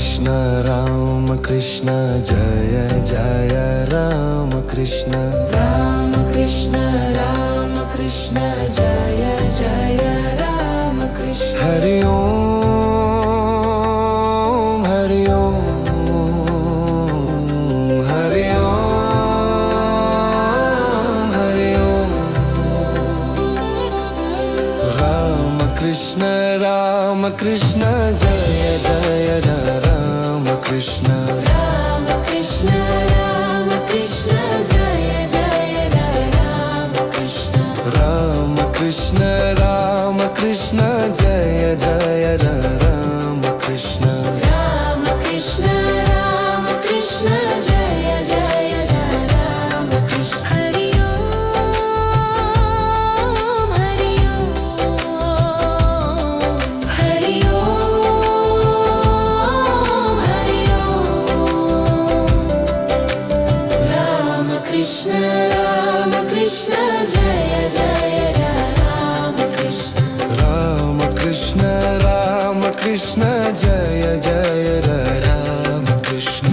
Ram Krishna Jai Jai Ram Krishna Ram Krishna Jai Jai Ram Krishna Hari Om Hari Om Hari Om Hari Om Ram Krishna Jai Jai Ram Krishna Ram Krishna Jai Jai Ram Krishna Ram Krishna Jai Jai Ram Krishna Ram Krishna Jai Jai Ram Krishna Hari Om Hari Om Hari Om Hari Om Ram Krishna Jai Jai Ram Krishna Ram Krishna Jai Jai Ram Krishna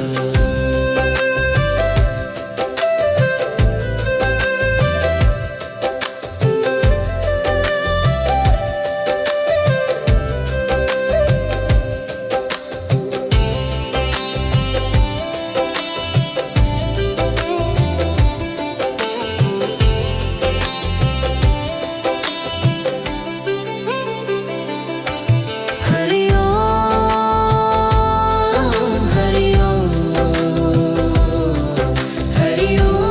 Hari Om Hari Om Hari Om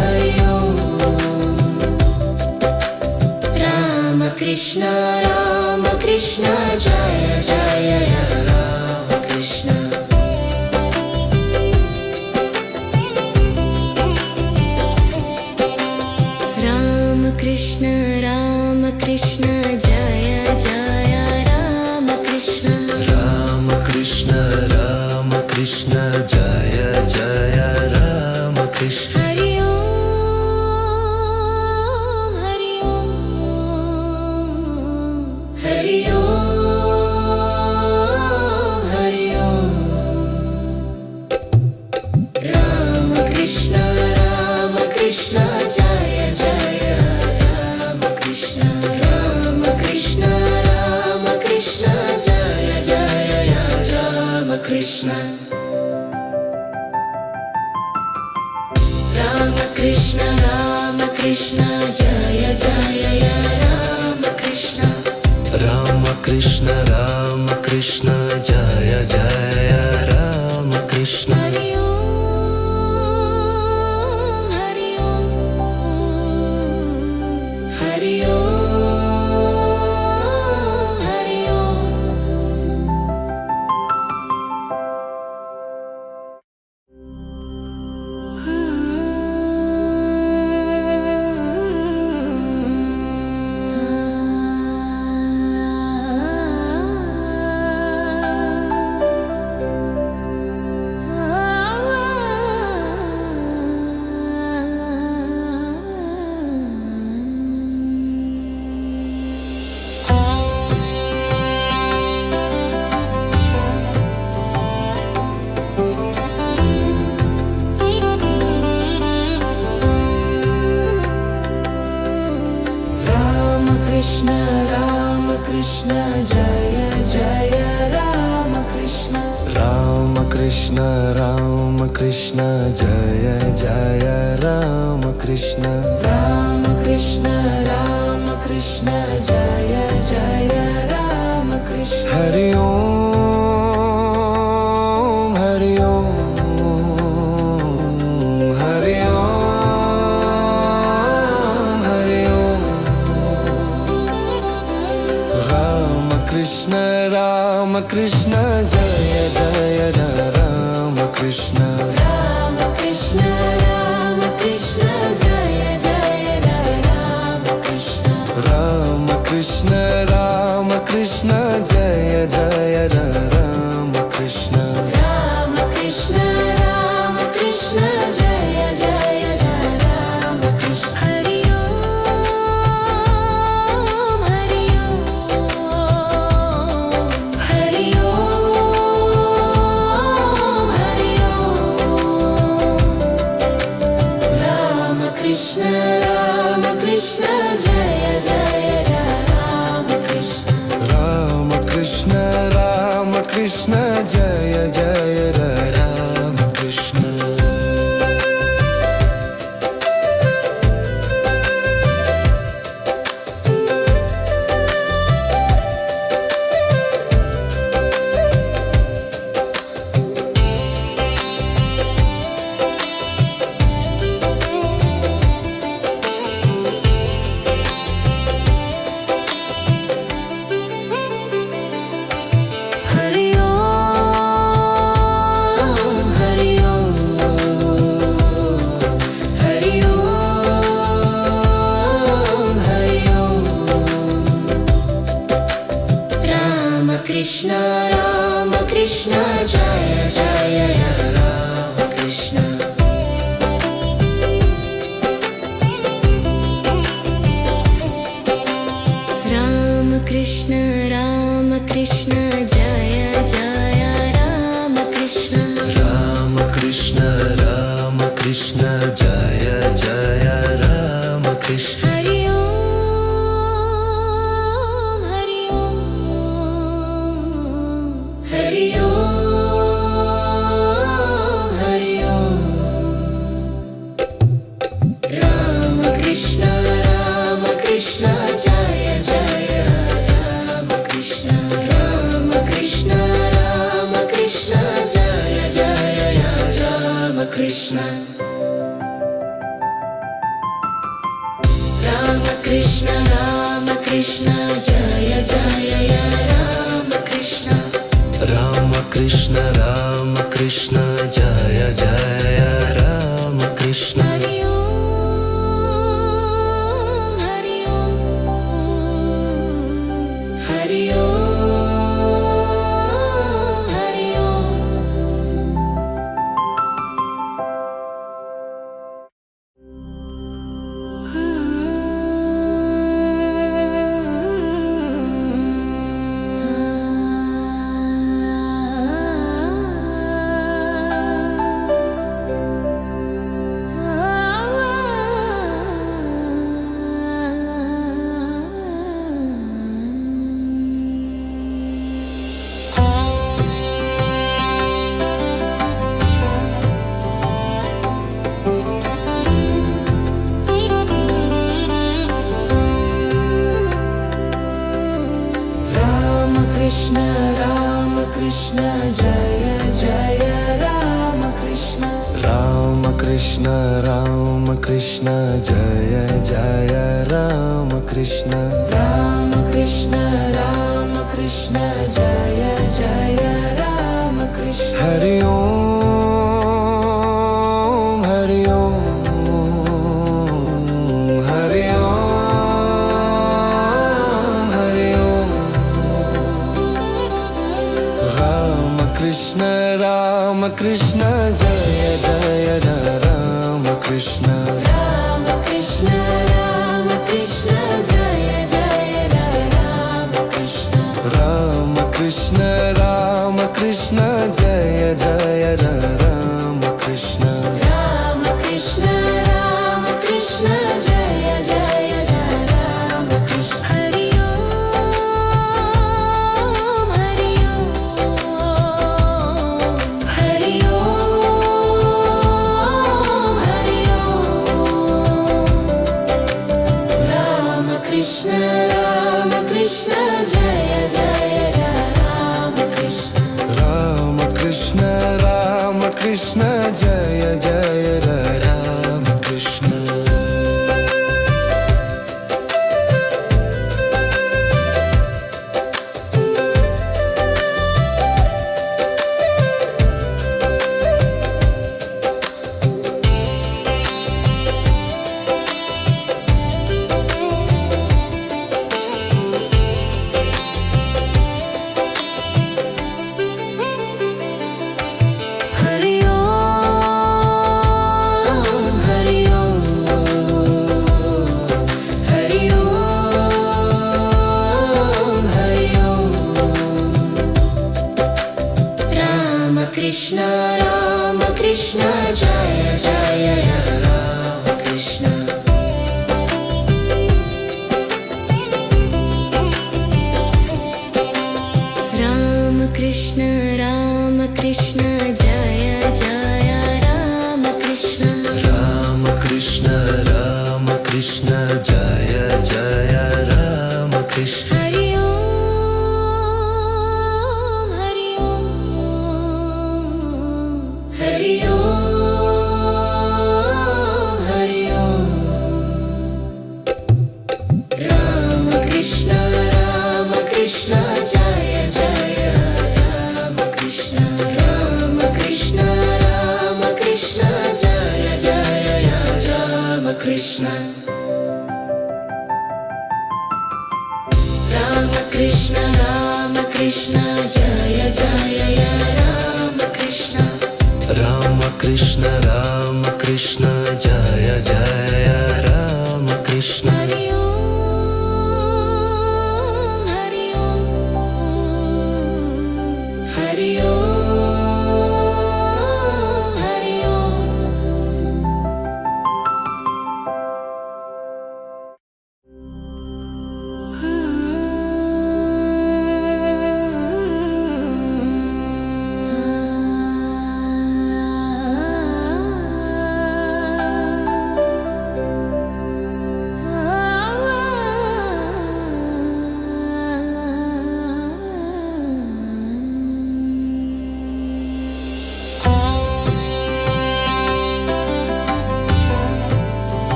Hari Om Ram Krishna Jai Jai Ram Krishna Ram Krishna Jai Jai Ram Krishna Ram Krishna Jai Jai Ram Krishna Hari Om Hari Om Hari Om Hari Om Ram Krishna Jai Jai Ram Krishna Ram Krishna Jai Jai Ram Krishna Ram Krishna Jai Jai Ram Krishna Ram Krishna Jai Jai Ram Krishna Hari Om Hari Om Hari Om Hari Om Ram Krishna Jai Jai Ram Krishna Ram Krishna Jai Jai Ram Krishna Ram Krishna Jai Jai Ram Krishna Hari Om Hari Om Hari Om Hari Om Ram Krishna Jai Jai Ram Krishna Ram Krishna Jai Jai Ram Krishna Ram Krishna Jai Jai Ram Krishna Ram Krishna Jai Jai Ram Krishna Hari Om Hari Om Hari Jai Jai Ram Krishna Hari Om Hari Om Hari Om Hari Om Ram Krishna Jai Jai Ram Krishna Ram Krishna Jai Jai Ram Krishna Ram Krishna Jai Jai Ram Krishna Hari Om Hari Om Hari Om Hari Om Ram Krishna Jai Jai Ram Krishna Ram Krishna Jai Jai Ram Krishna Ram Krishna Jai Jai Ram Krishna Ram Krishna Jai Jai Ram Krishna Hari Om Hari Om Hari Om Hari Om Ram Krishna Jai Jai Ram Krishna Ram Krishna Jai Jai Ram Krishna Ram Krishna Jai Jai Ram Krishna Hari Om Hari Om Hari Om Hari Om Ram Krishna Jai Jai Ram Krishna Ram Krishna Jai Jai Ram Krishna Ram Krishna Jai Jai Ram Krishna Ram Krishna Jai Jai Ram Krishna Hari Om Hari Om Hari Om Hari Om Ram Krishna Jai Jai Ram Krishna Ram Krishna Jai Jai Ram Krishna Hari Om Hari Om Hari Om Hari Om Ram Krishna Jai Jai Ram Krishna Ram Krishna Krishna Jaya Jaya Rama Krishna Rama Krishna Rama Krishna Jaya Jaya Rama Krishna Hari Om Hari Om Hari Om Hari Om Rama Krishna Rama Krishna Jaya Jaya Rama Krishna Rama Krishna Rama Krishna Jaya Jaya Rama Krishna Rama Krishna Rama Krishna Jaya Jaya Rama Krishna Rama Krishna Rama Krishna Jaya Jaya Rama Krishna Hari Om Hari Om Hari Om Hari Om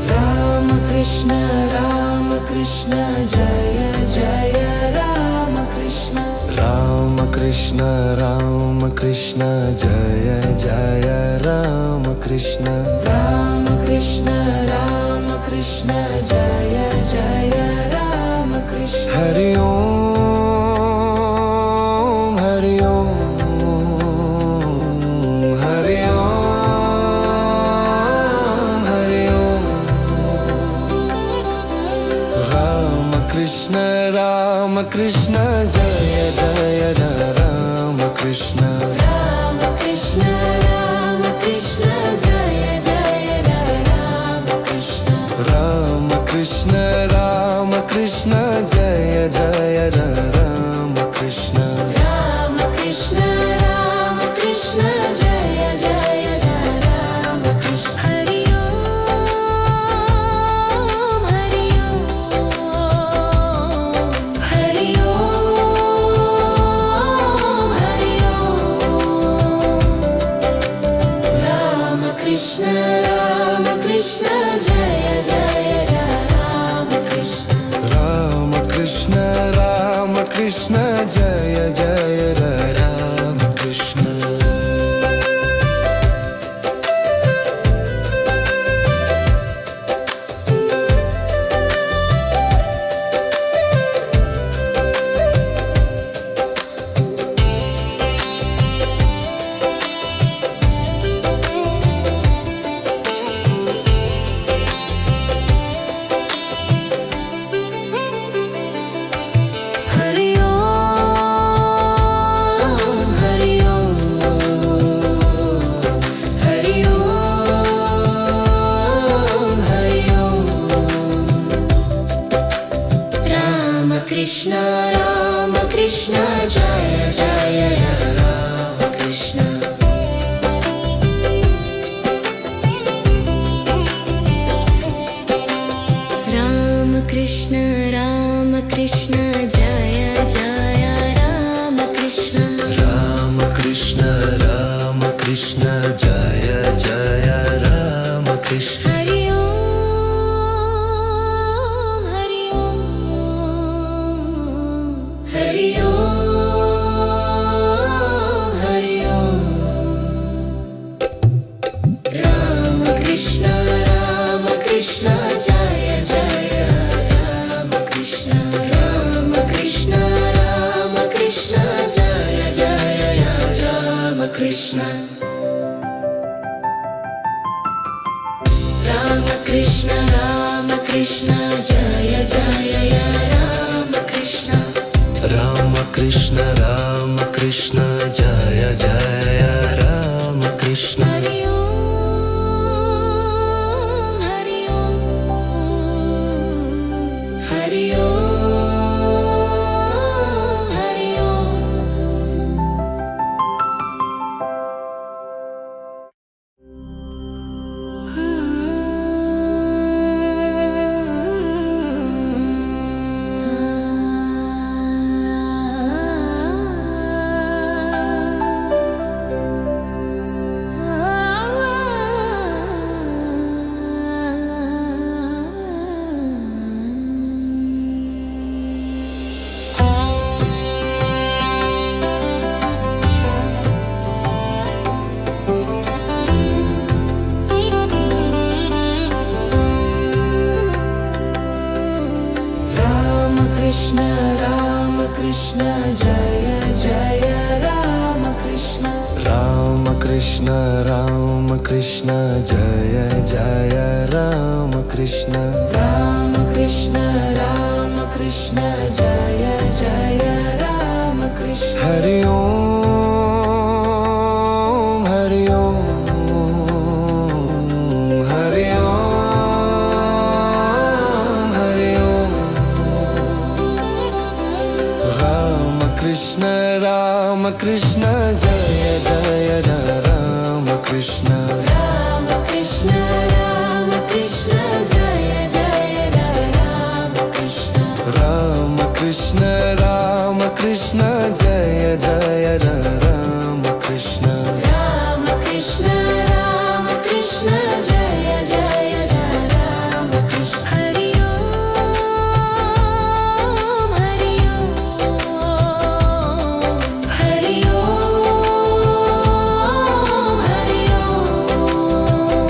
Rama Krishna Rama Krishna Jaya Jaya Rama Krishna Rama Krishna Rama Krishna Jaya Jaya Rama Krishna Rama Krishna Rama Krishna Jaya Jaya Rama Krishna Hari Om Hari Om Hari Om Hari Om Rama Krishna Rama Krishna Jaya Jaya Rama Krishna Rama Krishna Rama Krishna Jaya Jaya Rama Krishna Rama Krishna Rama Krishna Jaya Jaya Rama Krishna Rama Krishna Rama Krishna Jaya Jaya Rama Krishna Hari Om Hari Om Hari Om Hari Om Rama Krishna Rama Krishna Jaya Jaya Rama Krishna Rama Krishna Rama Krishna Jaya Jaya Rama Krishna Hari Om Hari Om Hari Om Hari Om Rama Krishna Rama Krishna Jaya Jaya Rama Krishna Rama Krishna Rama Krishna Jaya Jaya Rama Krishna Rama Krishna Rama Krishna Jaya Jaya Rama Krishna Hari Om Hari Om Hari Om Hari Om Rama Krishna Rama Krishna Jaya Jaya Rama Krishna Rama Krishna Rama Krishna Jaya Jaya Rama Krishna Rama Krishna Rama Krishna Jaya Jaya Rama Krishna Rama Krishna Rama Krishna Jaya Jaya Rama Krishna Hari Om Hari Om Krishna Jaya Jaya Rama Krishna Rama Krishna Rama Krishna Jaya Jaya Rama Krishna Rama Krishna Rama Krishna Jaya Jaya Rama Krishna Hari Om Hari Om Hari Om Hari Om Rama Krishna Rama Krishna Jaya Jaya Rama Krishna Rama Krishna Rama Krishna Jaya Jaya Rama Krishna Rama Krishna Rama Krishna Jaya Jaya Rama Krishna Rama Krishna Rama Krishna Jaya Jaya Rama Krishna Hari Om Hari Om Hari Om Hari Om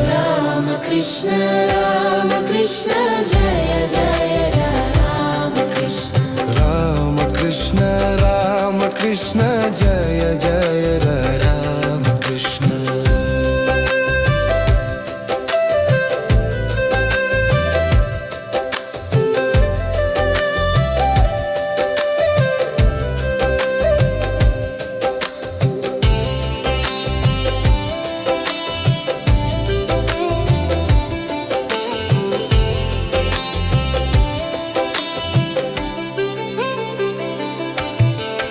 Rama Krishna Rama Krishna Jaya Jaya Rama Krishna Rama Krishna Rama Krishna Jaya Jaya Rama Krishna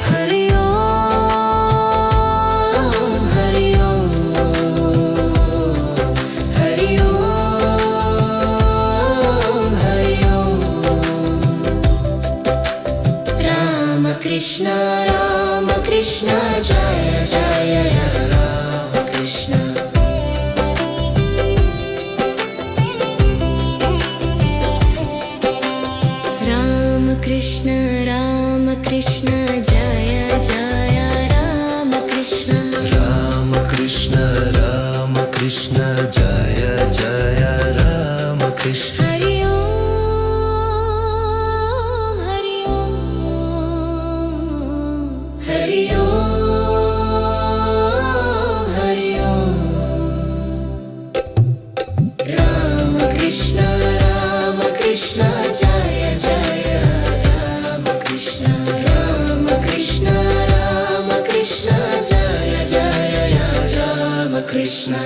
Hari Om Hari Om Hari Om Hari Om Rama Krishna Rama Krishna Jaya Jaya Rama Krishna Rama Krishna Rama Krishna Jaya Jaya Rama Krishna Rama Krishna Rama Krishna Jaya Jaya Rama Krishna Hari Om Hari Om Hari Om Hari Om Rama Krishna Rama Krishna Jaya Jaya Rama Krishna Rama Krishna Rama Krishna Jaya Jaya Rama Krishna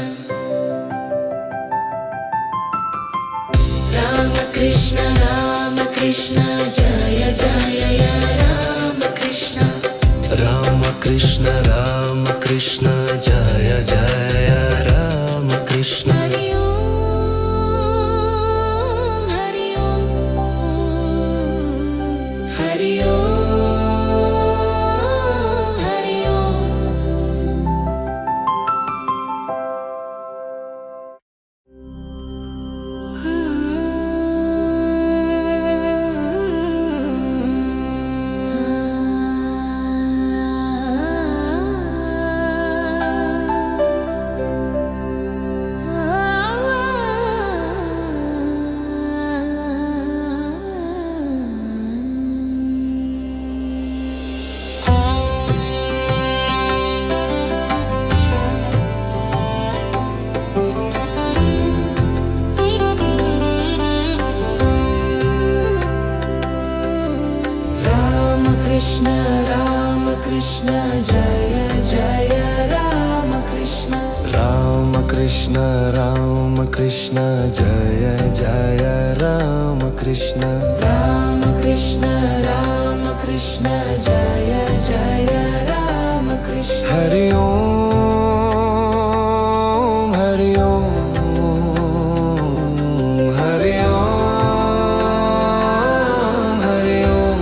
Rama Krishna Rama Krishna Jaya Jaya Rama Krishna Rama Krishna Rama Krishna Jaya Jaya Rama Krishna Hari Om Hari Om Hari Om Hari Om Rama Krishna Rama Krishna Jaya Jaya Rama Krishna Rama Krishna Rama Krishna Jaya Jaya Rama Krishna Rama Krishna Rama Krishna Jaya Jaya Rama Krishna Hari Om Hari Om Hari Om Hari Om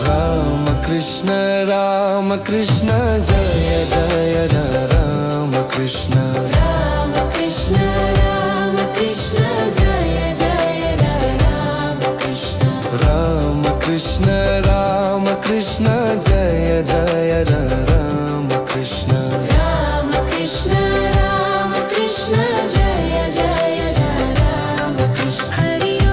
Rama Krishna Rama Krishna Jaya Jaya Rama Krishna Rama Krishna Rama Krishna Jaya Jaya Rama Krishna Rama Krishna Rama Krishna Jaya Jaya Rama Krishna Rama Krishna Rama Krishna Jaya Jaya Rama Krishna Hari Om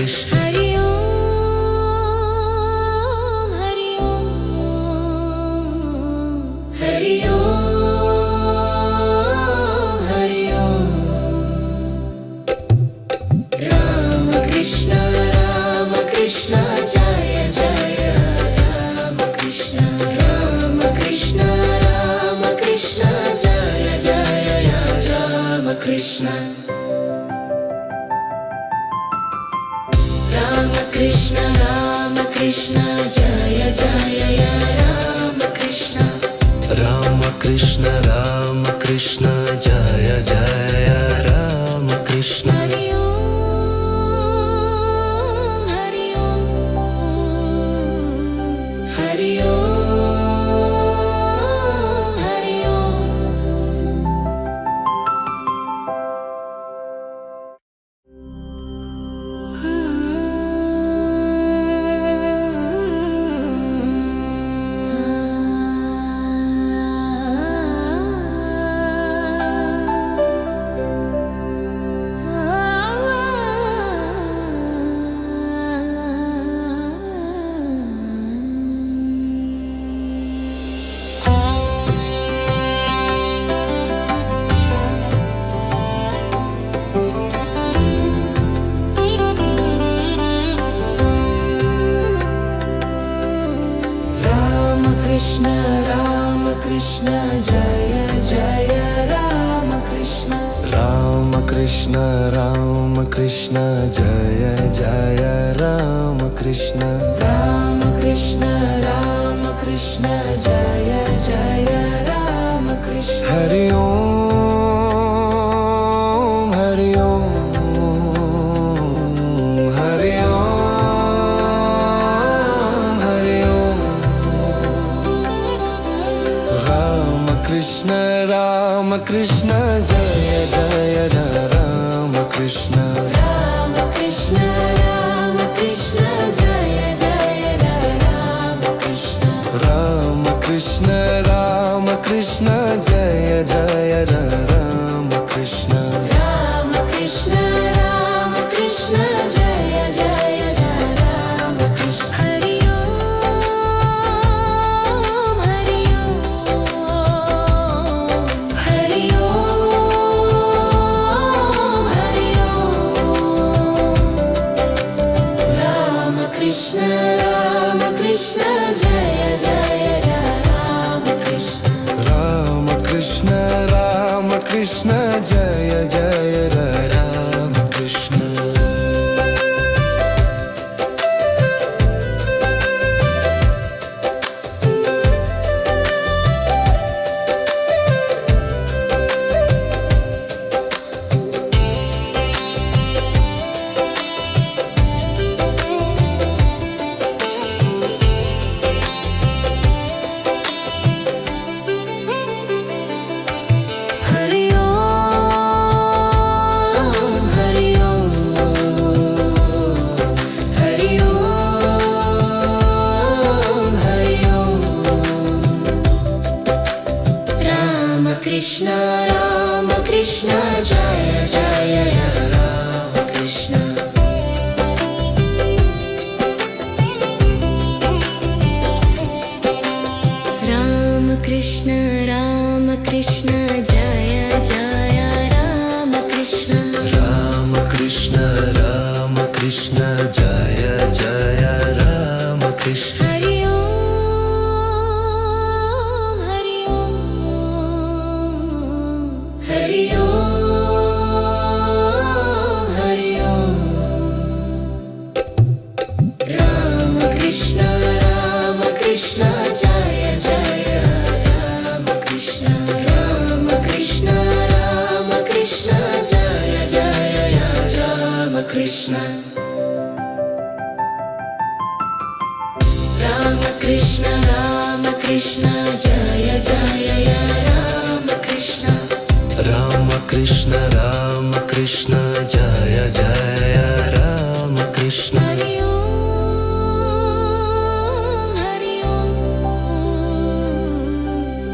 Krishna Hari Om, Hari Om, Hari Om, Hari Om. Rama Krishna, Rama Krishna, Jaya Jaya. Rama Krishna, Rama Krishna, Rama Krishna, Jaya Jaya. Rama Krishna. Rama Krishna, Rama Krishna, Jaya Jaya, Rama Krishna. Rama Krishna Rama Krishna Jaya Jaya Rama Krishna Hari Om, Hari Om, Hari Om, Hari Om. Rama Krishna, Rama Krishna, Jaya Jaya, Rama Krishna. Rama Krishna Rama Krishna Jaya Jaya Rama Krishna Rama Krishna, Rama Krishna, Jaya Jaya, Rama Krishna. Hari Om Hari Om Hari Om Hari Om Rama Krishna Rama Krishna Jaya Jaya Rama Krishna Rama Krishna, Rama Krishna, Jaya Jaya, Rama Krishna. Rama Krishna Rama Krishna Jaya Jaya Rama Krishna Rama Krishna, Rama Krishna, Jaya Jaya, Rama Krishna. Hari Om, Hari Om, Hari Om, Hari Om. Rama Krishna, Rama Krishna, Jaya Jaya, Rama Krishna. Rama Krishna Rama Krishna Jaya Jaya Rama Krishna Hari Om, Hari Om, Hari Om, Hari Om. Rama Krishna, Rama Krishna, Jaya Jaya, Rama Krishna. Rama Krishna, Rama Krishna, Jaya Jaya, Rama Krishna. Rama Krishna Rama Krishna Jaya Jaya Rama Krishna Hari Om, Hari Om, Hari Om, Hari Om. Rama Krishna, Rama Krishna, Jaya Jaya, Rama Krishna. Rama Krishna, Rama Krishna, Jaya Jaya, Rama Krishna. Rama Krishna, Rama Krishna, Jaya Jaya, Rama Krishna. Rama Krishna Rama Krishna Jaya Jaya Rama Krishna Hari Om, Hari Om,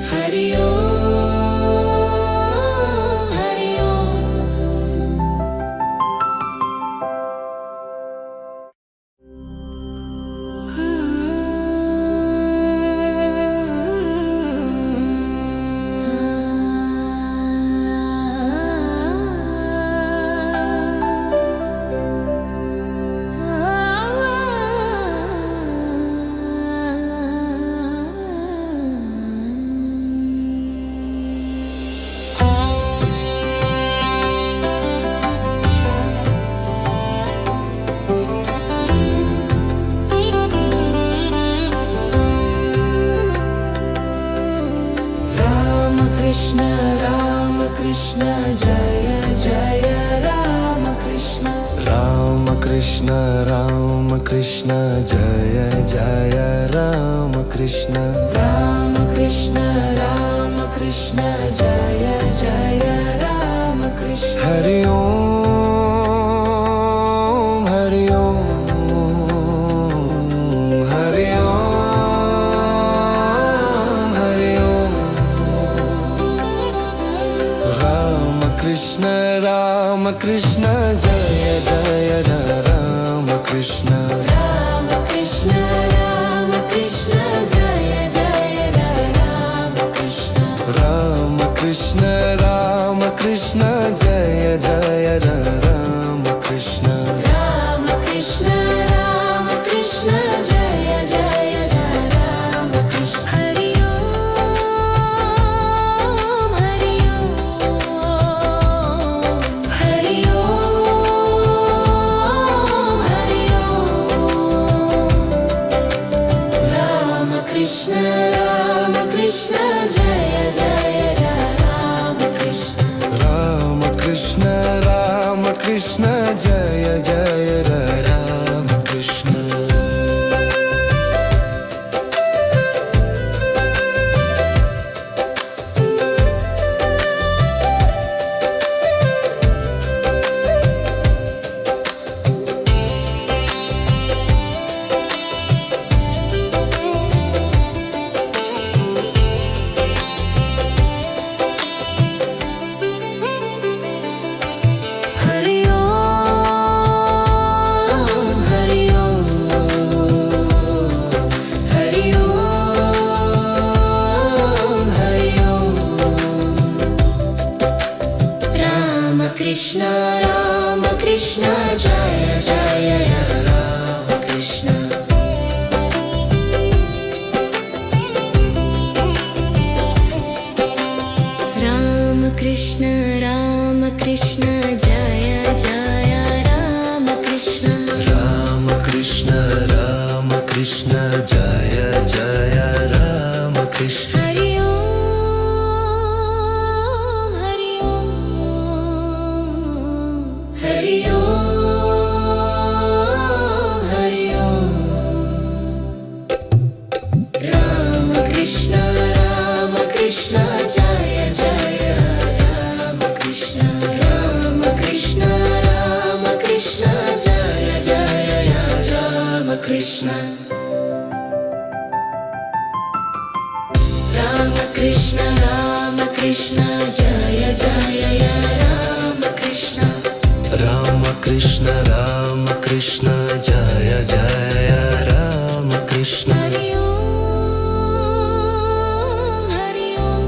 Hari Om, Hari Om. Ram Krishna Jaya Jaya Ram Krishna Ram Krishna Jaya Jaya Ram Krishna Hari Om Hari Om Hari Om Hari Om Ram Krishna Jaya Jaya Ram Krishna Ram Krishna Jaya Jaya Ram Krishna Ram Krishna Jaya Jaya Ram Krishna Ram Krishna Jaya Jaya Ram Krishna Hari Om Hari Om Hari Om Hari Om Ram Krishna Jaya Jaya Ram Krishna Ram Krishna Jaya Jaya Ram Krishna Hari Om Hari Om Hari Om Hari Om Ram Krishna Jaya Jaya Ram Krishna Ram Krishna Jaya Jaya Ram Krishna Ram Krishna Jaya Jaya Ram Krishna Hari Om Hari Om Hari Om Hari Om Ram Krishna Jaya Jaya Ram Krishna Ram Krishna Jaya Jaya Ram Krishna Ram Krishna Jaya Jaya Ram Krishna Ram Krishna Jaya Jaya Ram Krishna Hari Om Hari Om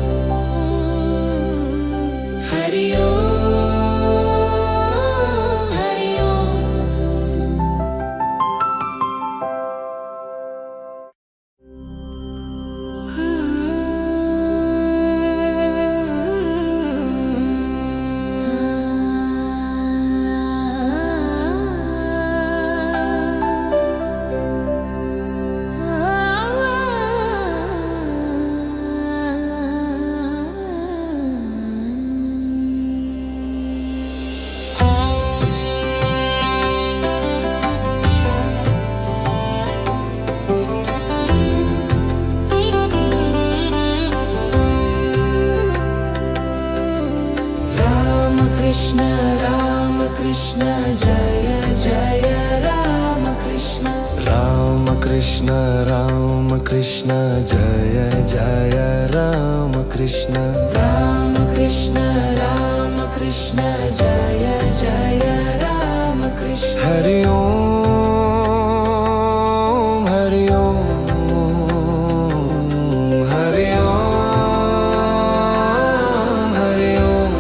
Hari Om Hari Om Krishna Jaya Jaya Ram Krishna Jaya Jaya Ram Krishna Ram Krishna Jaya Jaya Ram Krishna Hari Om Hari Om Hari Om Hari Om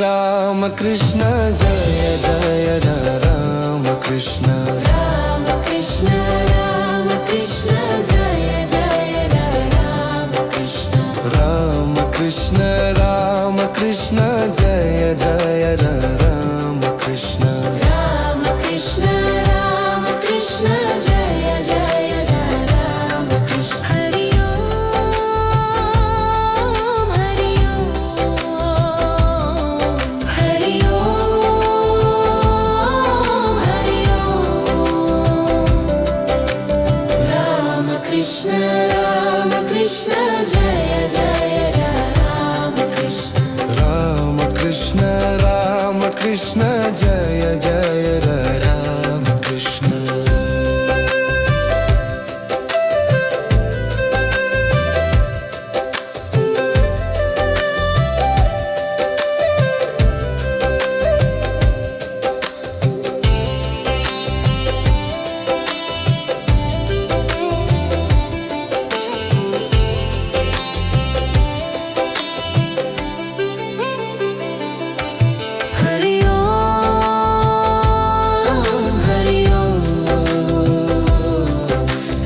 Ram Krishna Jaya Jaya Ram Krishna Ram Krishna Jaya Jaya Ram Krishna Ram Krishna Jaya Jaya Ram Krishna Ram Krishna Jaya Jaya Ram Krishna Hari Om Hari Om Hari Krishna Jai Jai Ram Krishna Hari Om Hari Om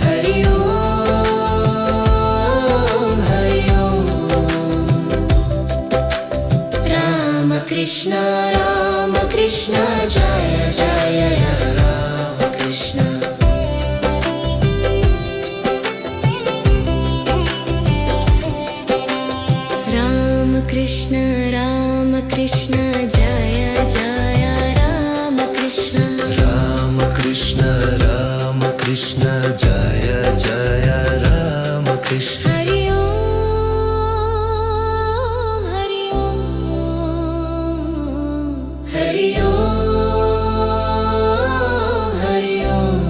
Hari Om Hari Om Ram Krishna Jai Jai Ram Krishna Ram Krishna Jai Jai Ram Krishna Ram Krishna Jai Jai Ram Krishna Hari Om Hari Om Hari Om Hari Om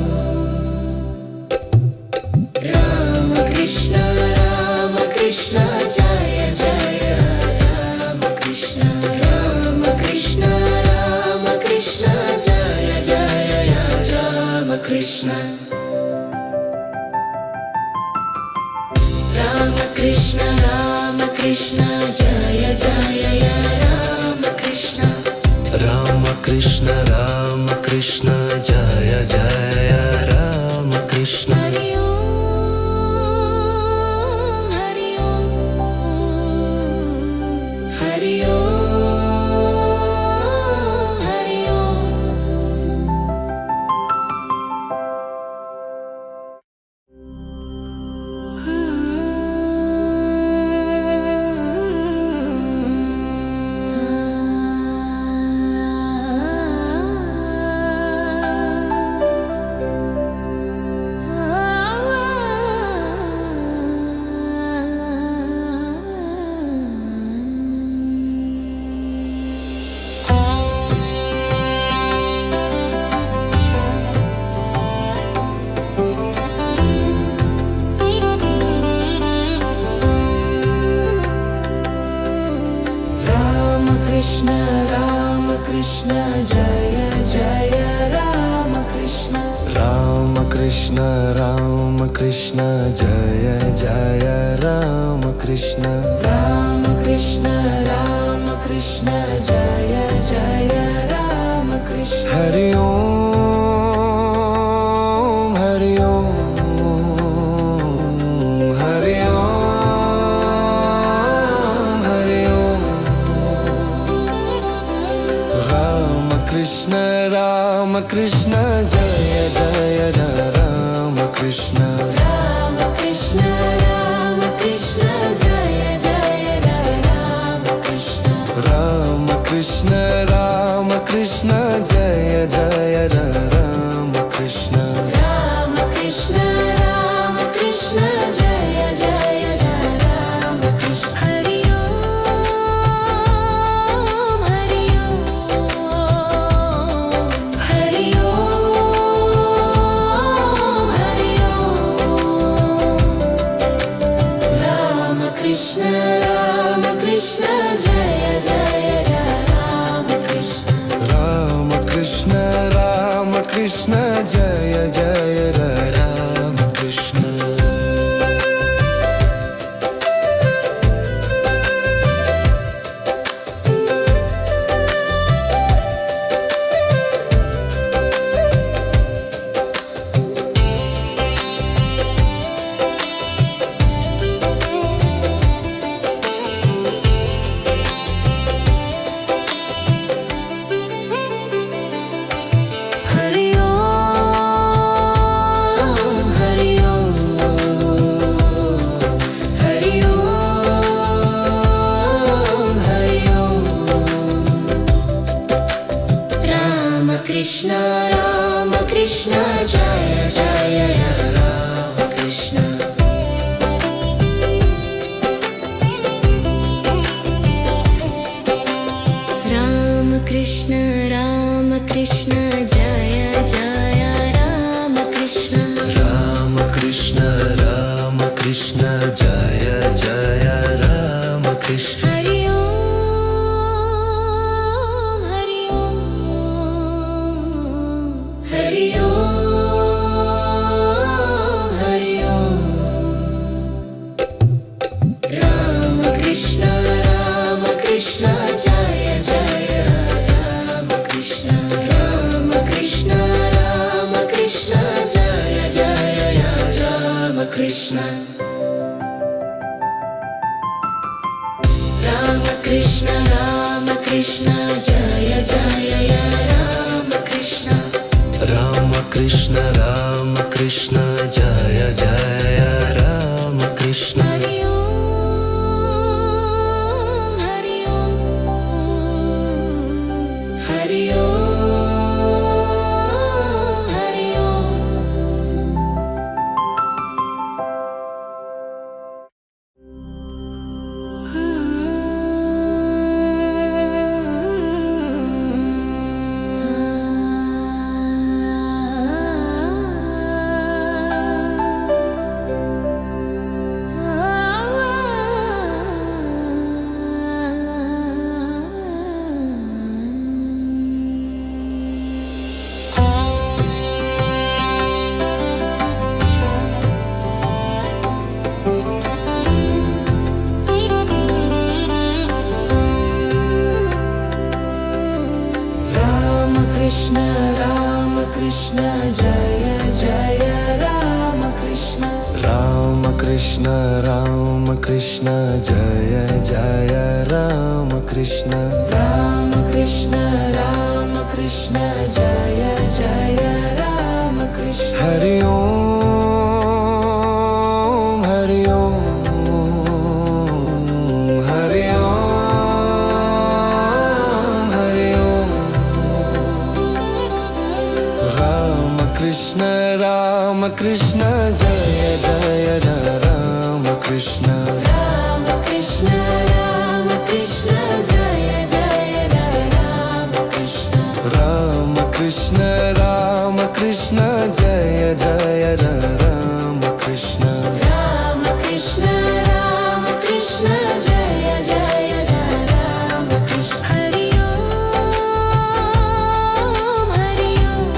Ram Krishna Jai Jai Ram Krishna Ram Krishna Jai Jai Ram Krishna Ram Krishna Jai Jai Ram Krishna Ram Krishna Jai Jai Ram Krishna Hari Om Hari Om Hari Om Hari Om Ram Krishna Jai Jai Ram Krishna Ram Krishna Jai Jai Ram Krishna Ram Krishna Jai Jai Ram Krishna Hari Om Hari Om Hari Om Hari Om Ram Krishna Jai Jai Ram Krishna Ram Krishna Jai Jai Ram Krishna Ram Krishna Jai Jai Ram Krishna Ram Krishna Jai Jai Ram Krishna Hari Om Hari Om Hari Om Hari Om Ram Krishna Jai Jai Ram Krishna Ram Krishna Krishna Jaya Jaya Rama Krishna Rama Krishna Rama Krishna Jaya Jaya Rama Krishna Hari Om Hari Om Hari Om Hari Om Rama Krishna Rama Krishna Jaya Jaya Rama Krishna Rama Krishna Rama Krishna Jaya Jaya Rama Krishna Rama Krishna Rama Krishna Jaya Jaya Rama Krishna Rama Krishna Rama Krishna Jaya Jaya Rama Krishna Hari Om Hari Om Hari Om Hari Om Rama Krishna Rama Krishna Jaya Jaya Rama Krishna Rama Krishna Rama Krishna Jaya Jaya Rama Krishna Rama Krishna Rama Krishna Jaya Jaya Rama Krishna Hari Om Hari Om Hari Om Hari Om Rama Krishna Rama Krishna Jaya Jaya Rama Krishna Rama Krishna Rama Krishna Jaya Jaya Rama Krishna Rama Krishna Rama Krishna Jaya Jaya Rama Krishna Rama Krishna Rama Krishna Jaya Jaya Rama Krishna Hari Om Hari Om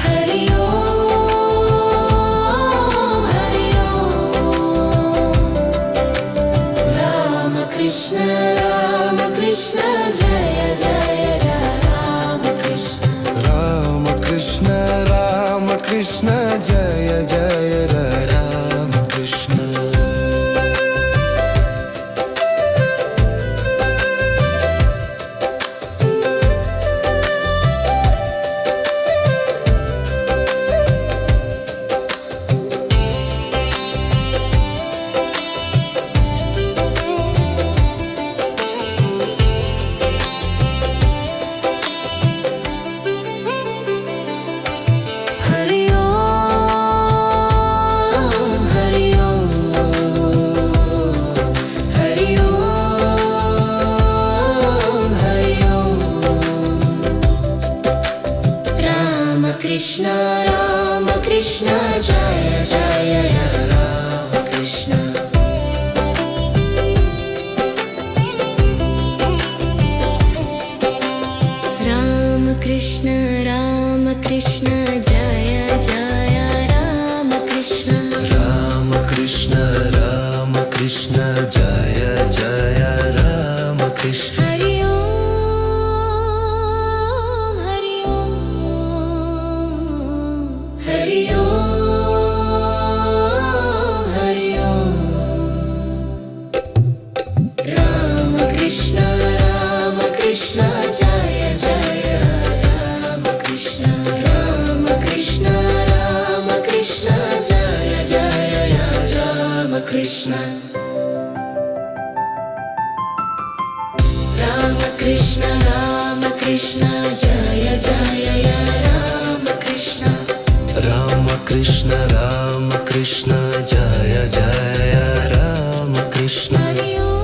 Hari Om Hari Om Rama Krishna Rama Krishna Jaya Jaya Rama Krishna Rama Krishna Rama Krishna Jaya Jaya Rama Krishna Hari Om Hari Om Hari Om Hari Om Rama Krishna Rama Krishna Jaya Jaya Rama Krishna Rama Krishna Rama Krishna Jaya Jaya Rama Krishna Rama Krishna Rama Krishna Jaya Jaya Rama Krishna Hari Om Hari Om Hari Om Hari Om Rama Krishna Rama Krishna Jaya Jaya Rama Krishna Rama Krishna Rama Krishna Jaya Jaya Rama Krishna Rama Krishna Rama Krishna Jaya Jaya Rama Krishna Rama Krishna Rama Krishna Jaya Jaya Rama Krishna Hari Om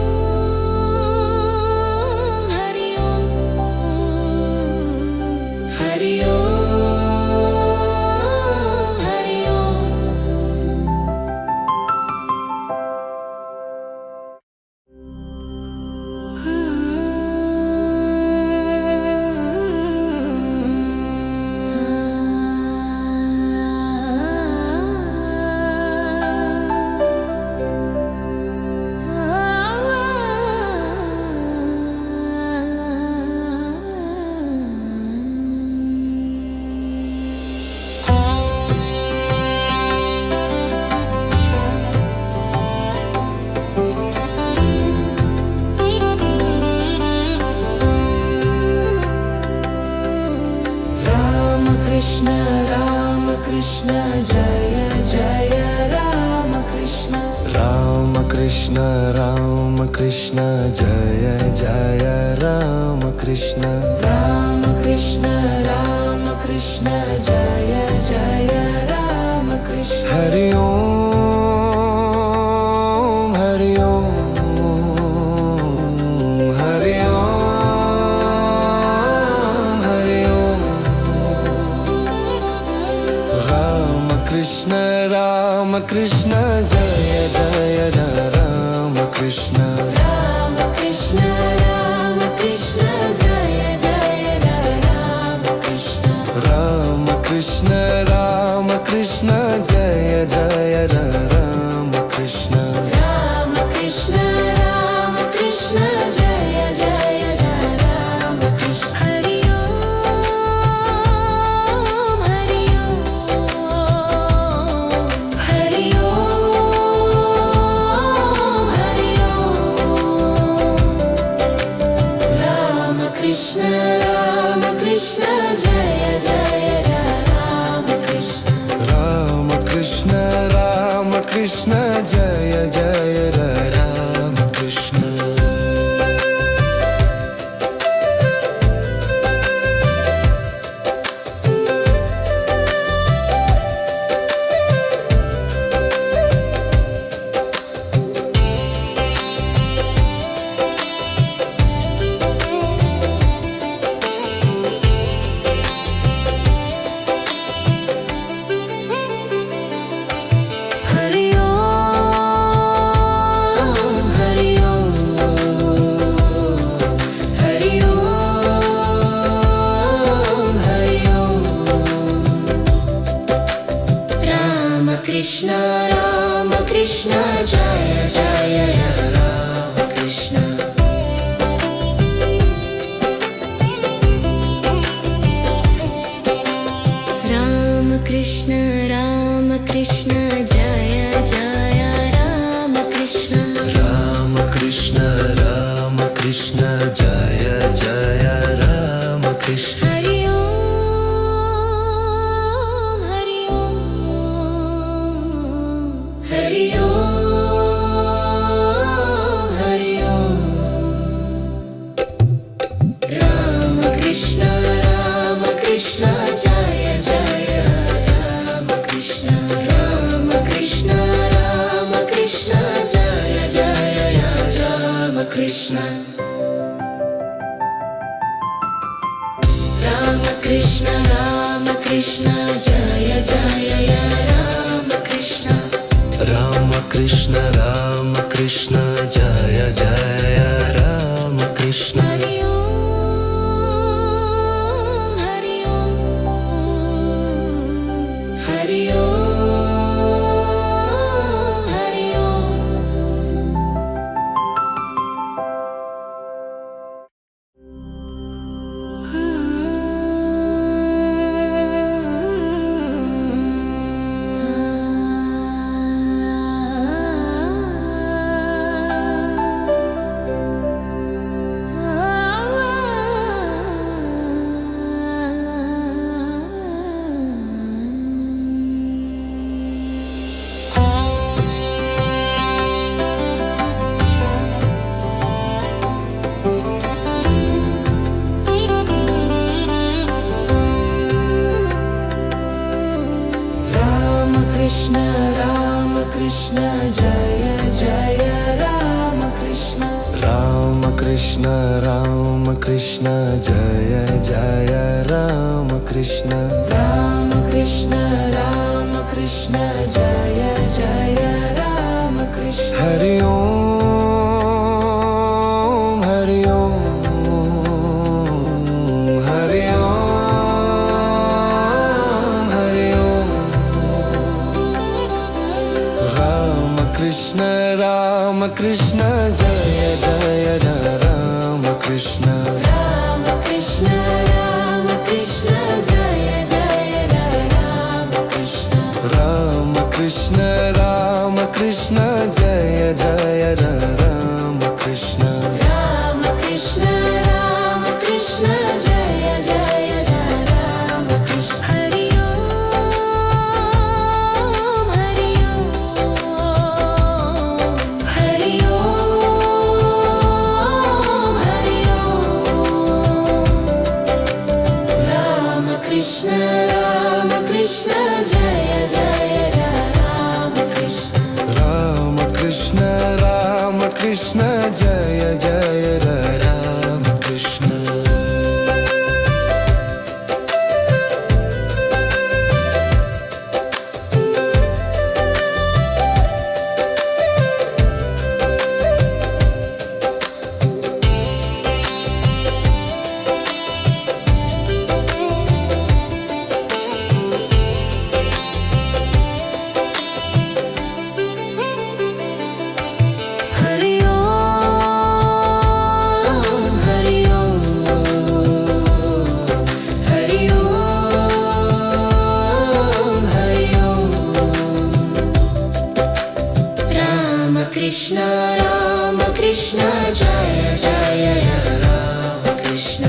Hari Om Krishna Jaya Jaya Rama Krishna Rama Krishna Rama Krishna Jaya Jaya Rama Krishna Rama Krishna Rama Krishna Jaya Jaya Rama Krishna Hari Om Hari Om Hari Om Hari Om Rama Krishna Rama Krishna Jaya Jaya Rama Krishna Rama Krishna Rama Krishna Jaya Jaya Rama Krishna Rama Krishna Rama Krishna Jaya Jaya Rama Krishna Rama Krishna Rama Krishna Jaya Jaya Rama Krishna Hari Om Hari Om Hari Om Hari Om Rama Krishna Rama Krishna Jaya Jaya Rama Krishna Rama Krishna Rama Krishna Jaya Jaya Rama Krishna Hari Om Hari Om Hari Om Hari Om Rama Krishna Rama Krishna Jaya Jaya Rama Krishna Rama Krishna Rama Krishna Jaya Jaya Rama Krishna Rama Krishna Rama Krishna Jaya Jaya Rama Krishna Hari Om Hari Om Hari Om Hari Om Rama Krishna Rama Krishna Jaya Jaya Rama Krishna Rama Krishna Rama Krishna Jaya Jaya Rama Krishna Rama Krishna Rama Krishna Jaya Jaya Rama Krishna Rama Krishna Rama Krishna Jaya Jaya Rama Krishna Hari Om Hari Om Hari Om Hari Om Krishna Rama Krishna Jaya Jaya Rama Krishna Rama Krishna Rama Krishna Jaya Jaya Rama Krishna Rama Krishna Rama Krishna Jaya Jaya Rama Krishna Hari Om Hari Om Hari Om Hari Om Rama Krishna Rama Krishna Jaya Jaya Rama Krishna Rama Krishna Rama Krishna Jaya Jaya Rama Krishna Rama Krishna Rama Krishna Jaya Jaya Jai Jai Ram Krishna Hari Om Hari Om Hari Om Hari Om Ram Krishna Jai Jai Ram Krishna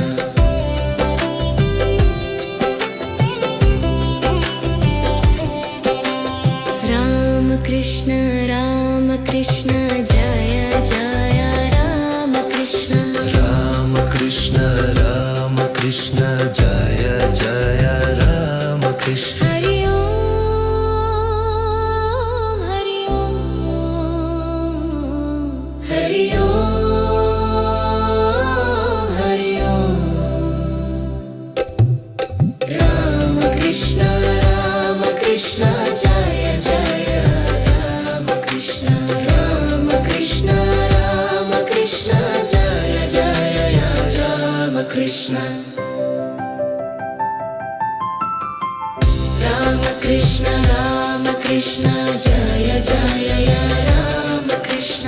Ram Krishna Jai Jai Ram Krishna Ram Krishna Jai Jai Ram Krishna Hari Om Hari Om Hari Om Hari Om Ram Krishna Jai Jai Ram Krishna Ram Krishna Jai Jai Ram Krishna Ram Krishna Jai Jai Ram Krishna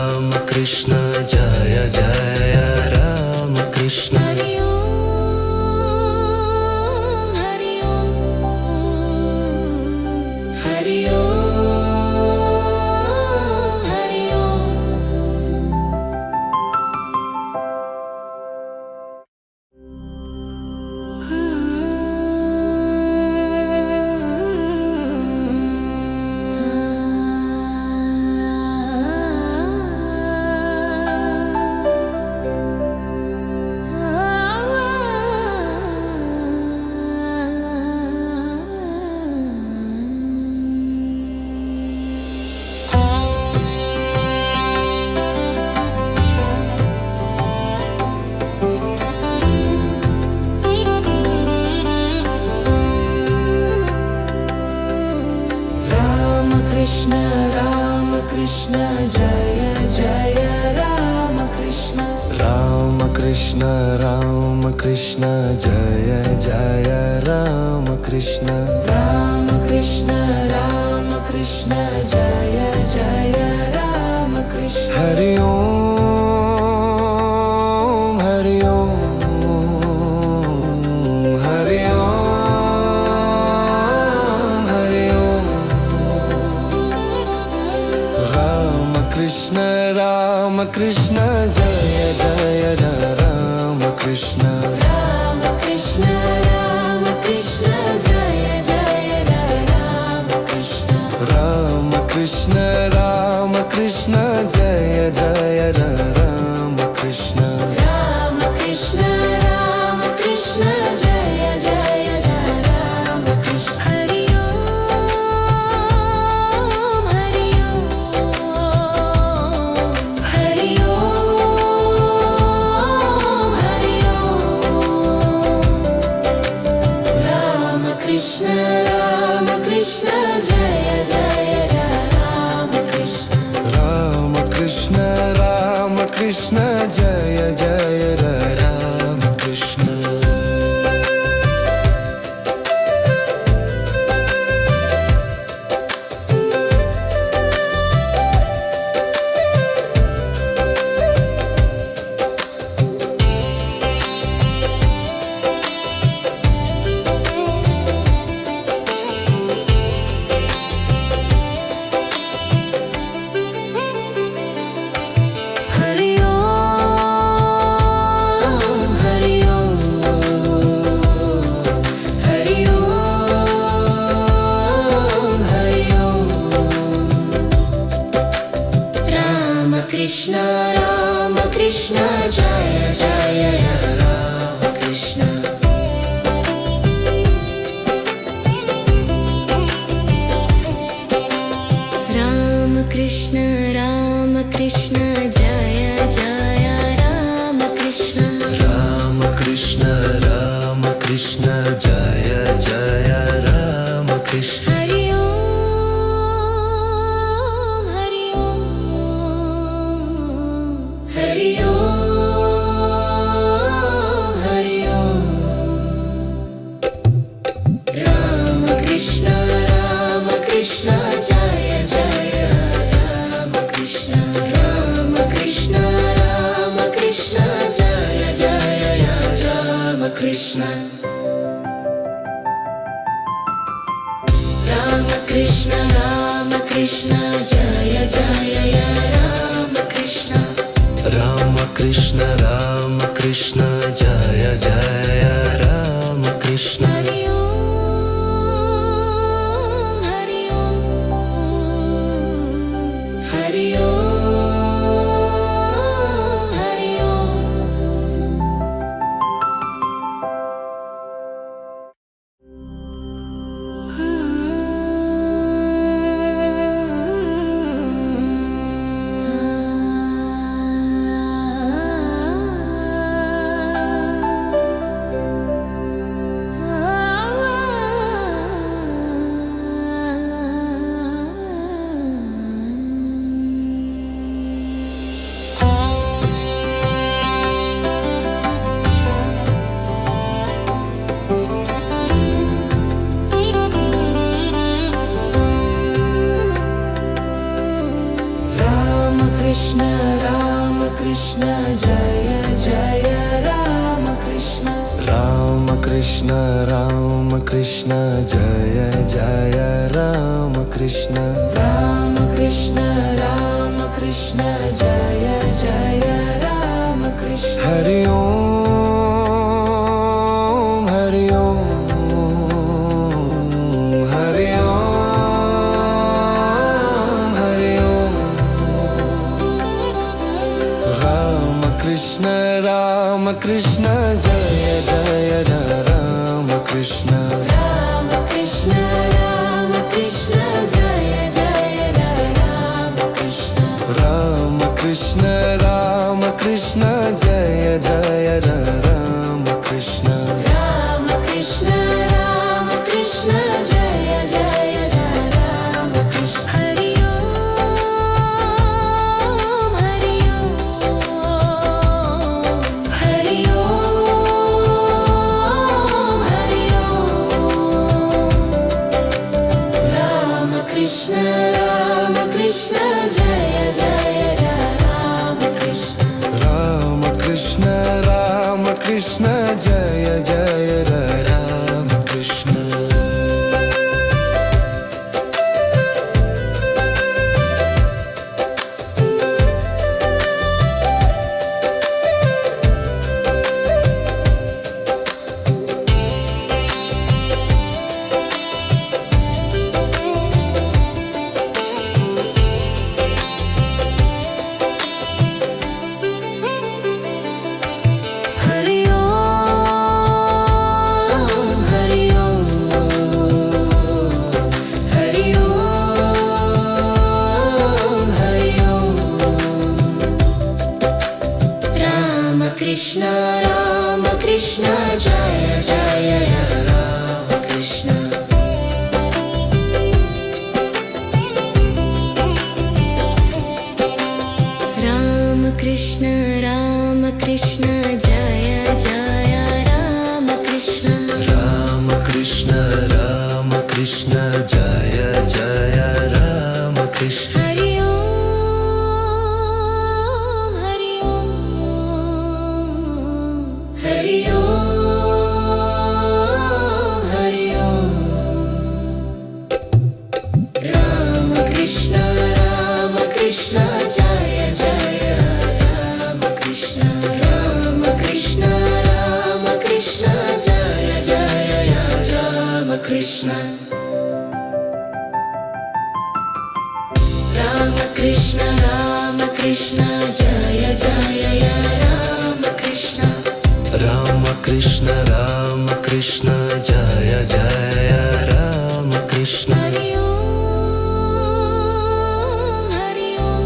Ram Krishna Jai Jai Ram Krishna Hari Om Hari Om Hari Om Hari Om Ram Krishna Jai Jai Ram Krishna Ram Krishna Jai Jai Ram Krishna Ram Krishna Jai Jai Ram Krishna Hari Om Hari Om Hari Om Hari Om Ram Krishna Jai Jai Ram Krishna Ram Krishna Jai Jai Ram Krishna Ram Krishna Jai Jai Ram Krishna Ram Krishna Jai Jai Ram Krishna Hari Om Hari Om Hari Om Hari Om Ram Krishna Jai Jai Ram Krishna Ram Krishna Jai Jai Ram Krishna Hari Om Hari Om Hari Om Hari Om Ram Krishna Jai Jai Ram Krishna Ram Krishna Krishna Jaya Jaya Rama Krishna Rama Krishna Rama Krishna Jaya Jaya Rama Krishna Hari Om Hari Om Hari Om Hari Om Rama Krishna Rama Krishna Jaya Jaya Rama Krishna Rama Krishna Rama Krishna Jaya Jaya Rama Krishna Rama Krishna Rama Krishna Jaya Jaya Rama Krishna Rama Krishna Rama Krishna Jaya Jaya Rama Krishna Hari Om Hari Om Hari Om Hari Om Rama Krishna Rama Krishna Jaya Jaya Rama Krishna Rama Krishna Rama Krishna Jaya Jaya Rama Krishna Rama Krishna Rama Krishna Jaya Jaya Rama Krishna Hari Om Hari Om Hari Om Hari Om Rama Krishna Rama Krishna Jaya Jaya Rama Krishna Rama Krishna Rama Krishna Jaya Jaya Rama Krishna Rama Krishna Rama Krishna Jaya Jaya Rama Krishna Rama Krishna Rama Krishna Jaya Jaya Rama Krishna Hari Om Hari Om Hari Om Hari Om Rama Krishna Rama Krishna Jaya Jaya Rama Krishna Rama Krishna Rama Krishna Jaya Jaya Rama Krishna Hari Om Hari Om Hari Om Hari Om Rama Krishna Rama Krishna Jaya Jaya Rama Krishna Rama Krishna Rama Krishna Jaya Jaya Rama Krishna Rama Krishna Rama Krishna Jaya Jaya Rama Krishna Hari Om Hari Om Hari Om Hari Om Rama Krishna Rama Krishna Jaya Jaya Rama Krishna Rama Krishna Rama Krishna Jaya Jaya Rama Krishna Rama Krishna Rama Krishna Jaya Jaya Rama Krishna Rama Krishna Rama Krishna Jaya Jaya Rama Krishna Hari Om Hari Om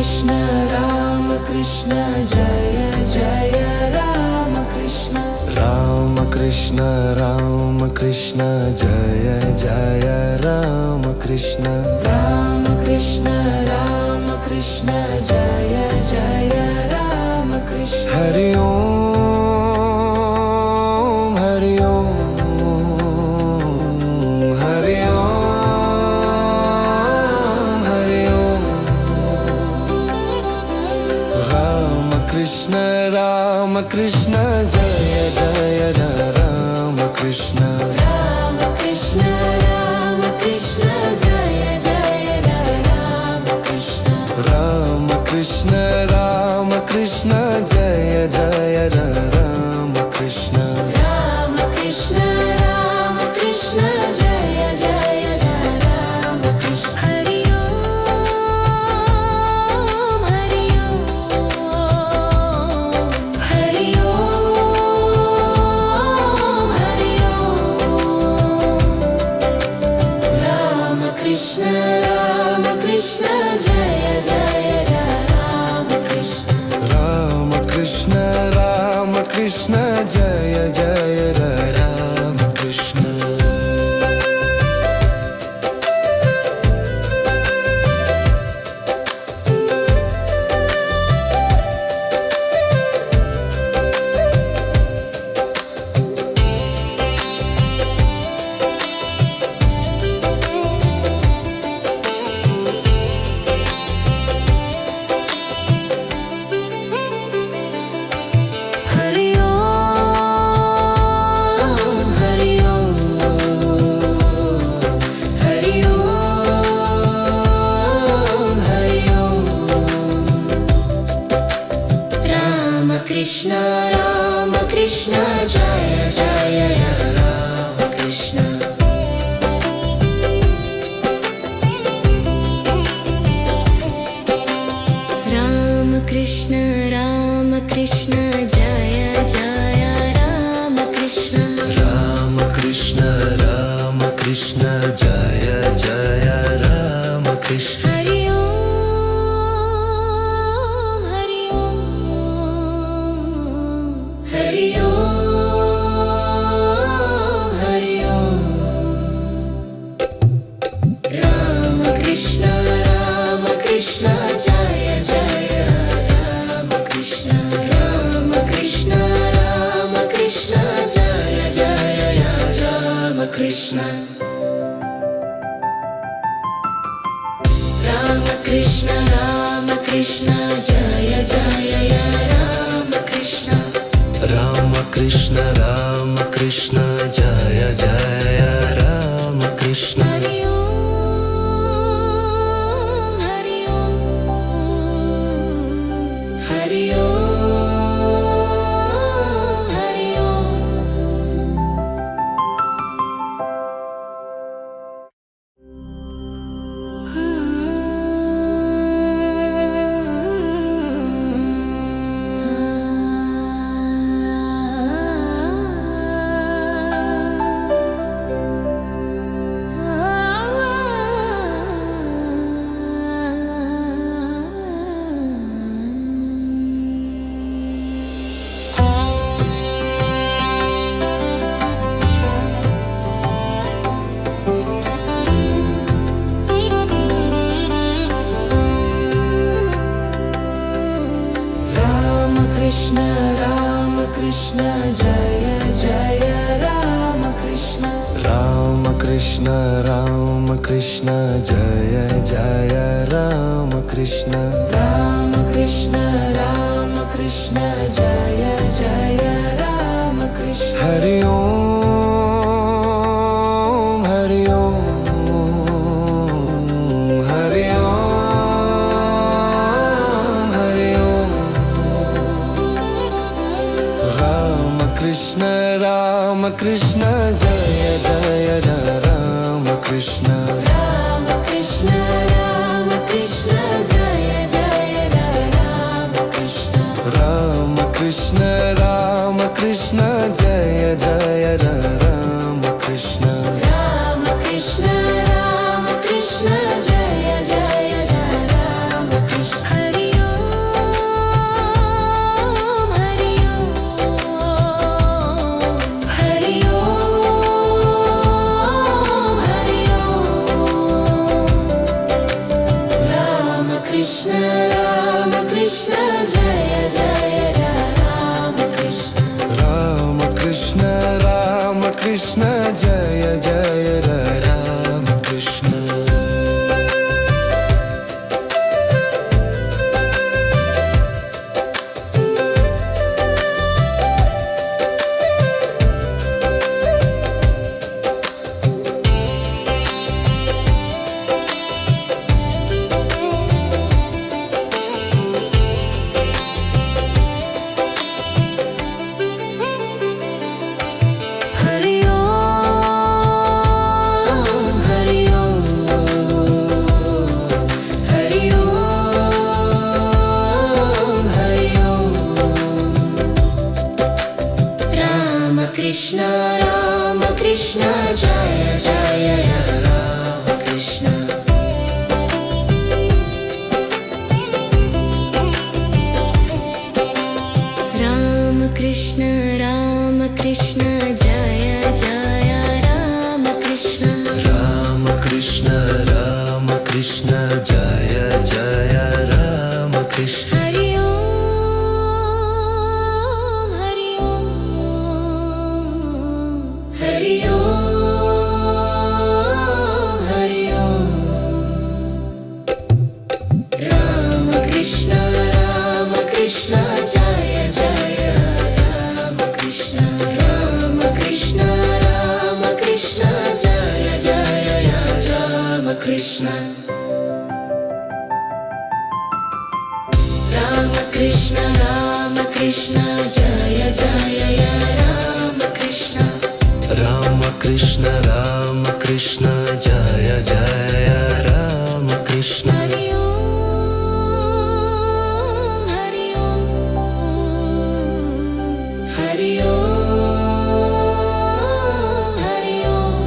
Krishna Rama Krishna Jaya Jaya Rama Krishna Rama Krishna Rama Krishna Jaya Jaya Rama Krishna Rama Krishna Rama Krishna Jaya Jaya Rama Krishna Hari Om Hari Om Hari Om Hari Om Rama Krishna Rama Krishna Jaya Jaya Rama Krishna Rama Krishna Rama Krishna Jaya Jaya Rama Krishna Rama Krishna Rama Krishna Jaya Jaya Rama Krishna Rama Krishna Rama Krishna Jaya Jaya Rama Krishna Hari Om Hari Om Hari Om Hari Om Rama Krishna Rama Krishna Jaya Jaya Rama Krishna Rama Krishna Rama Krishna Jaya Jaya Rama Krishna Hari Om Hari Om Hari Om Hari Om Rama Krishna Rama Krishna Jaya Jaya Rama Krishna Rama Krishna Rama Krishna Jaya Jaya Rama Krishna Rama Krishna Rama Krishna Jaya Jaya Rama Krishna Hari Om Hari Om Hari Om Hari Om Rama Krishna Rama Krishna Jaya Jaya Rama Krishna Rama Krishna Rama Krishna Jaya Jaya Rama Krishna Rama Krishna Rama Krishna Jaya Jaya Rama Krishna Rama Krishna Rama Krishna Jaya Jaya Rama Krishna Hari Om Hari Om Hari Om Hari Om Rama Krishna Rama Krishna Jaya Jaya Rama Krishna Rama Krishna Rama Krishna Jaya Jaya Rama Krishna Rama Krishna Rama Krishna Jaya Jaya Rama Krishna Hari Om Hari Om Hari Om Hari Om Rama Krishna Rama Krishna Jaya Jaya Rama Krishna Rama Krishna Rama Krishna Jaya Jaya Rama Krishna Rama Krishna Rama Krishna Jaya Jaya Krishna Jai Jai Ram Krishna Hari Om Hari Om Hari Om Hari Om Ram Krishna Jai Jai Ram Krishna Jai Jai Ram Krishna Ram Krishna Jai Jai Ram Krishna Ram Krishna Jai Jai Ram Krishna Hari Om Hari Om Hari Om Hari Om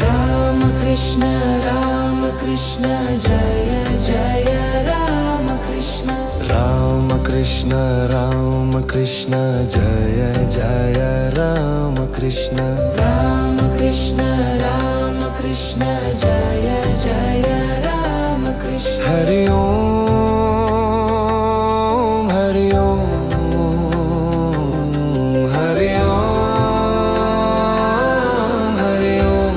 Ram Krishna Jai Jai Ram Krishna Ram Krishna Jai Jai Ram Krishna Ram Krishna Jai Jai Ram Krishna Hari Om Hari Om Hari Om Hari Om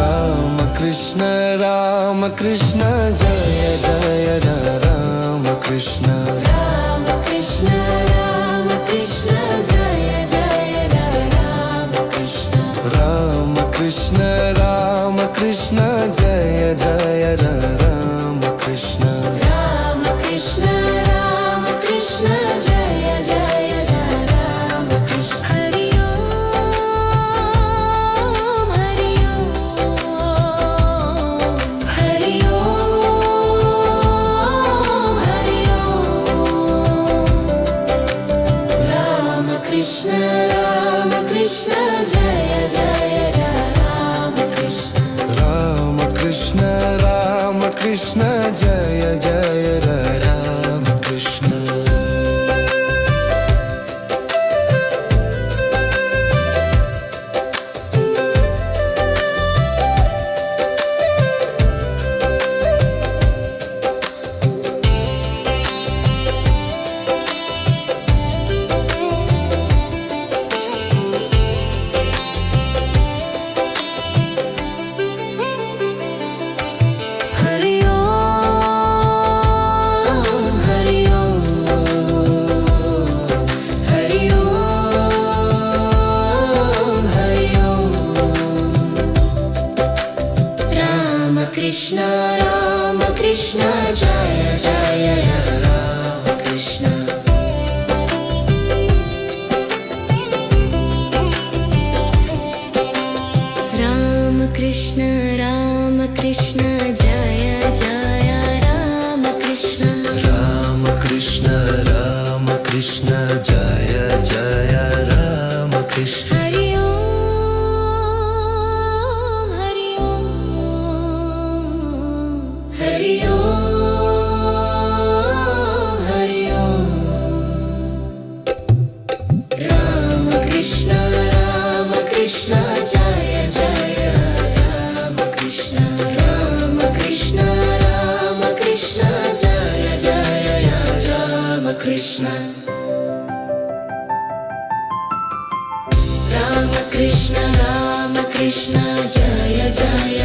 Ram Krishna Jai Jai Ram Krishna Ram Krishna Jai Jai Ram Krishna Ram Krishna Jai Jai Ram Krishna Ram Krishna Jai Jai Ram Krishna Hari Om Hari Om Hari Om Hari Om Ram Krishna Jai Jai Ram Krishna Ram Krishna Jai Jai Ram Krishna Hari Om Hari Om Hari Om Hari Om Ram Krishna Jai Jai Ram Krishna Ram Krishna Jai Jai Ram Krishna Ram Krishna Jai Jai Ram Krishna Hari Om Hari Om Hari Om Hari Om Ram Krishna Jai Jai Ram Krishna Ram Krishna Jai Jai Ram Krishna Ram Krishna Jai Jai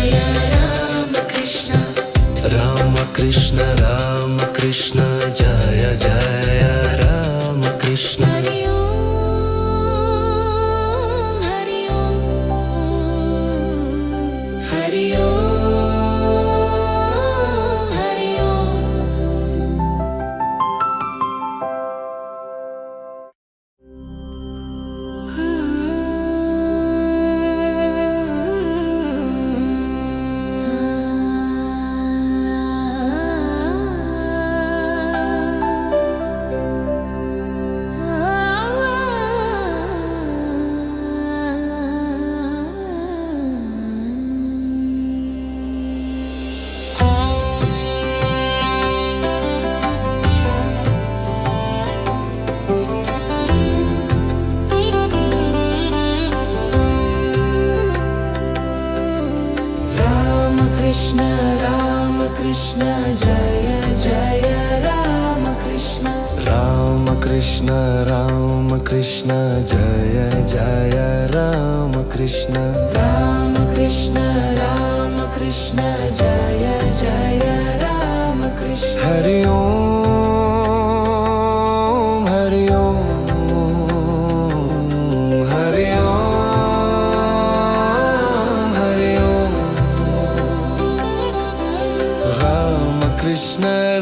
Ram Krishna Ram Krishna Jai Jai Ram Krishna Hari Om Hari Om Hari Om Hari Om Ram Krishna Jai Jai Ram Krishna Ram Krishna Jai Jai Ram Krishna Hari Om Hari Om Hari Om Hari Om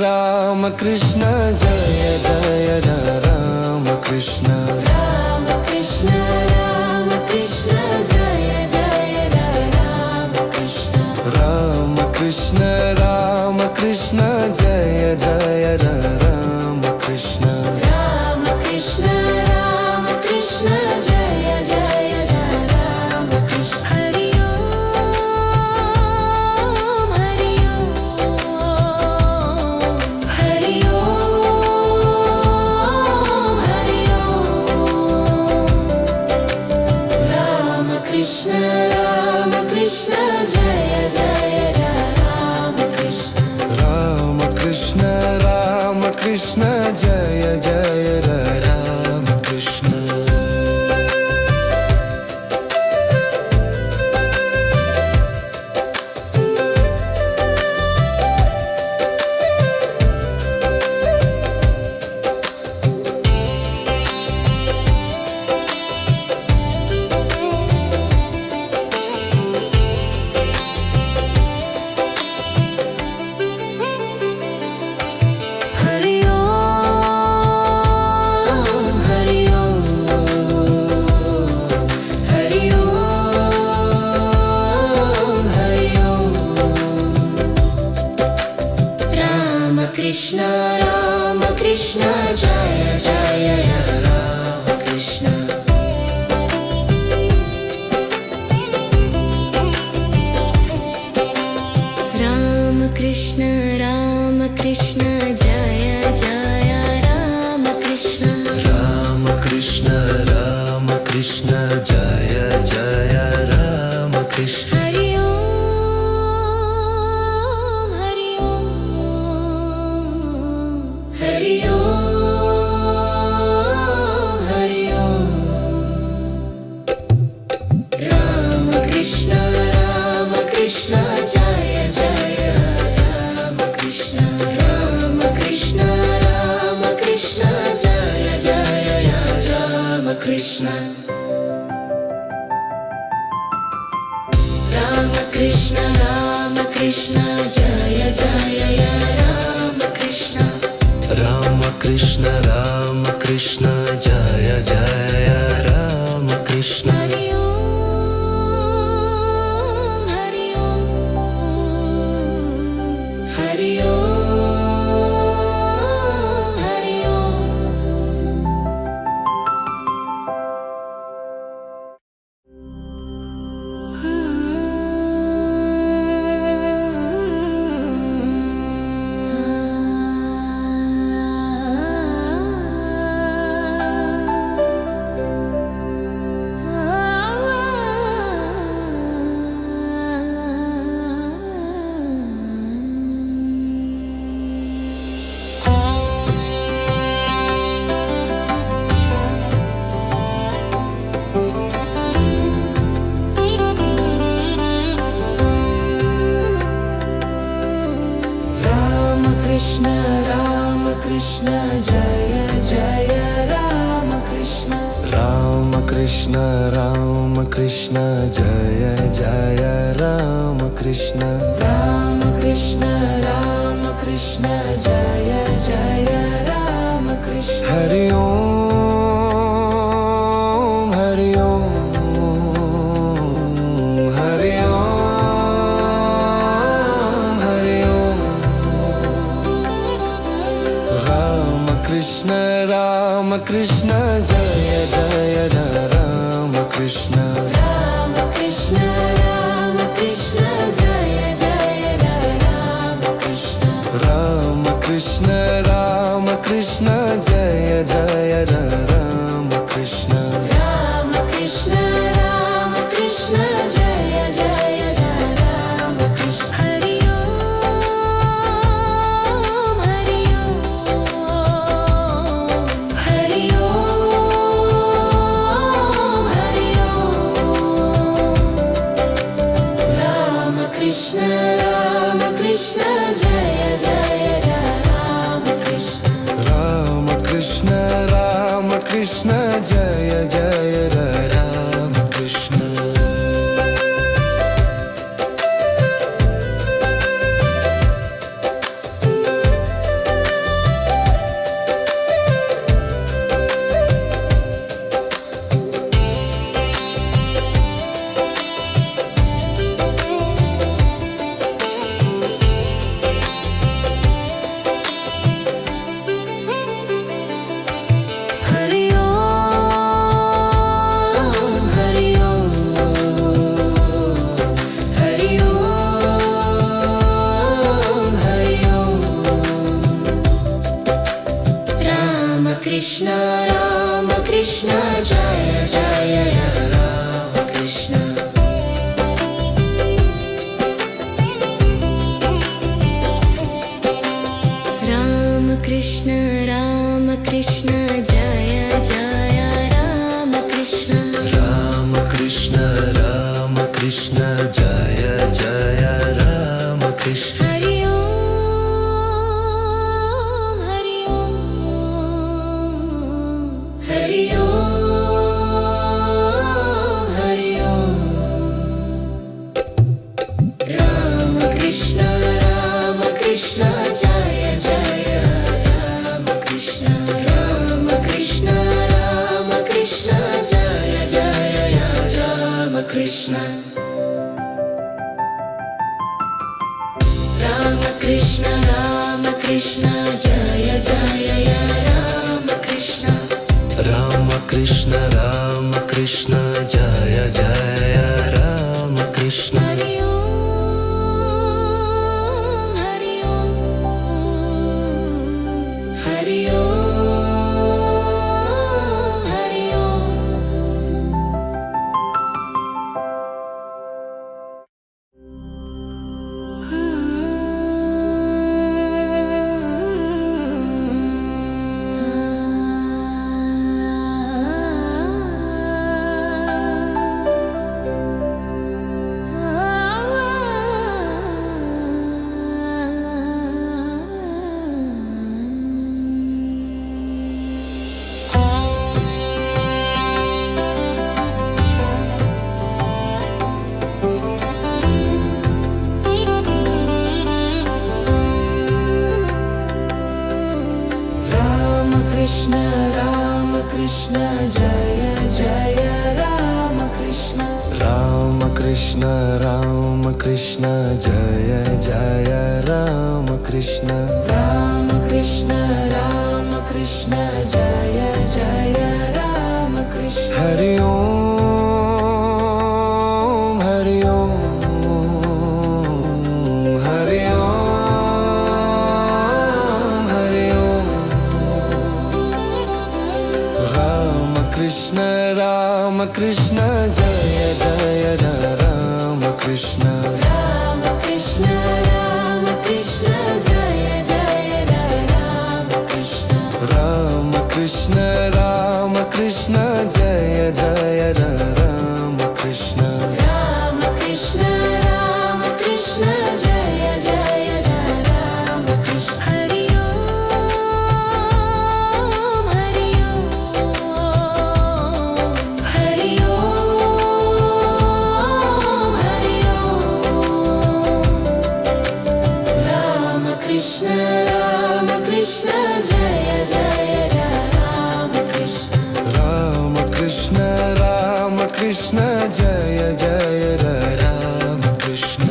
Ram Krishna Jai Jai Ram Krishna Ram Krishna Jai Jai Ram Krishna Ram Krishna Jai Jai Ram Krishna Ram Krishna Jai Jai Ram Krishna Hari Om Hari Om Hari Om Hari Om Ram Krishna Jai Jai Ram Krishna Ram Krishna Jai Jai Ram Krishna Hari Om Hari Om Hari Om Hari Om Ram Krishna Jai Jai Ram Krishna Ram Krishna Jai Jai Ram Krishna Ram Krishna Jai Jai Ram Krishna Hari Om Hari Om Hari Om Hari Om Ram Krishna Jai Jai Ram Krishna Ram Krishna Jai Jai Ram Krishna Ram Krishna Jai Jai Ram Krishna Ram Krishna Jai Jai Ram Krishna Hari Om Hari Om Hari Om Hari Om Krishna Jai Jai Ram Krishna Jai Jai Ram Krishna Ram Krishna Jai Jai Ram Krishna Hari Om Hari Om Hari Om Hari Om Ram Krishna Jai Jai Ram Krishna Ram Krishna Jai Jai Ram Krishna Ram Krishna Jai Jai Ram Krishna Ram Krishna Jai Jai Ram Krishna Hari Om Hari Om Hari Krishna Jai Jai Ram Krishna Hari Om Hari Om Hari Om Hari Om Ram Krishna Jai Jai Ram Krishna Ram Krishna Jai Jai Ram Krishna Ram Krishna Jai Jai Ram Krishna Hari Om Hari Om Hari Om Hari Om Ram Krishna Jai Jai Ram Krishna Ram Krishna Jai Jai Ram Krishna Ram Krishna Jai Jai Ram Krishna Ram Krishna Jai Jai Ram Krishna Hari Om Hari Om Hari Om Hari Om Ram Krishna Jai Jai Ram Krishna Ram Krishna Jai Jai Ram Krishna Ram Krishna Jai Jai Ram Krishna Hari Om Hari Om Hari Om Hari Om Ram Krishna Jai Jai Ram Krishna Ram Krishna Jai Jai Ram Krishna Ram Krishna Jai Jai Ram Krishna Ram Krishna Jai Jai Ram Krishna Hari Om Hari Om Hari Om Hari Om Ram Krishna Jai Jai Ram Krishna Ram Krishna Jai Jai Ram Krishna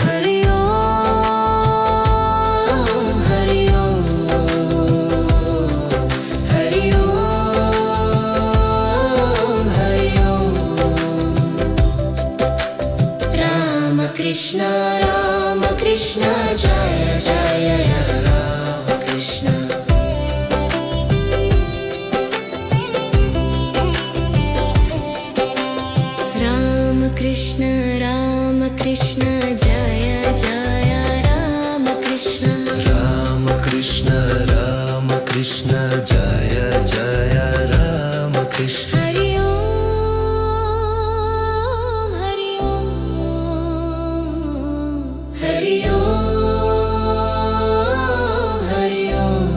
Hari Om Hari Om Hari Om Hari Om Ram Krishna Jai Jai Ram Krishna Ram Krishna Krishna Jaya Jaya Rama Krishna Rama Krishna Rama Krishna Jaya Jaya Rama Krishna Hari Om Hari Om Hari Om Hari Om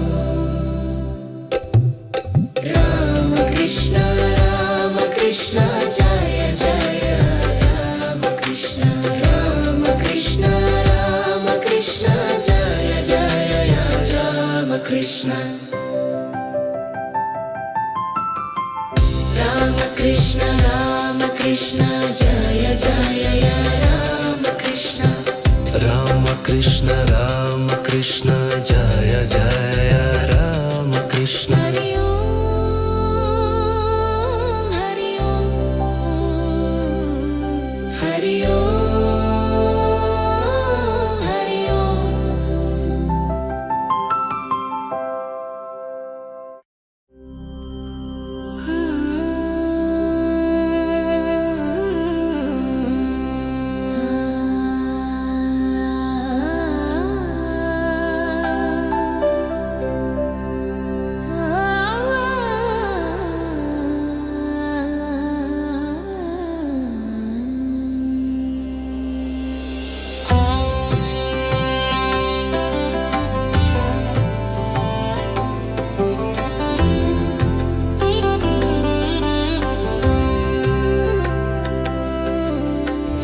Rama Krishna Rama Krishna Jaya Jaya Rama Krishna Rama Krishna Rama Krishna Jaya Jaya Rama Krishna Rama Krishna Rama Krishna Jaya Jaya Rama Krishna Rama Krishna Rama Krishna Jaya Jaya Rama Krishna Hari Om Hari Om Hari Om Hari Om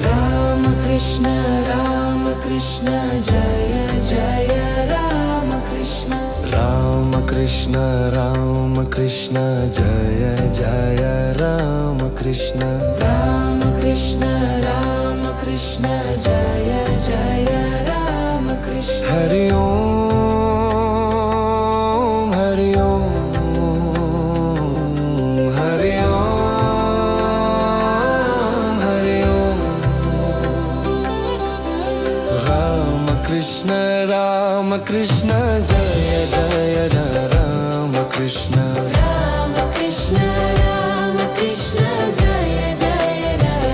Rama Krishna Rama Krishna Jaya Jaya Rama Krishna Rama Krishna Rama Krishna Jaya Jaya Rama Krishna Rama Krishna Rama Krishna Jaya Jaya Rama Krishna Hari Om Hari Om Hari Om Hari Om Rama Krishna Rama Krishna Jaya Jaya Rama Krishna Rama Krishna Rama Krishna Jaya Jaya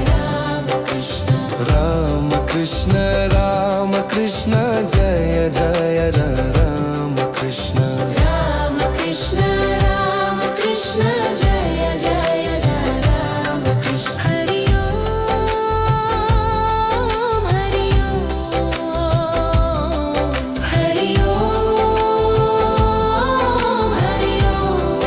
Rama Krishna Rama Krishna Rama Krishna Jaya Jaya Rama Krishna Rama Krishna Rama Krishna Jaya Jaya Rama Krishna Hari Om Hari Om Hari Om Hari Om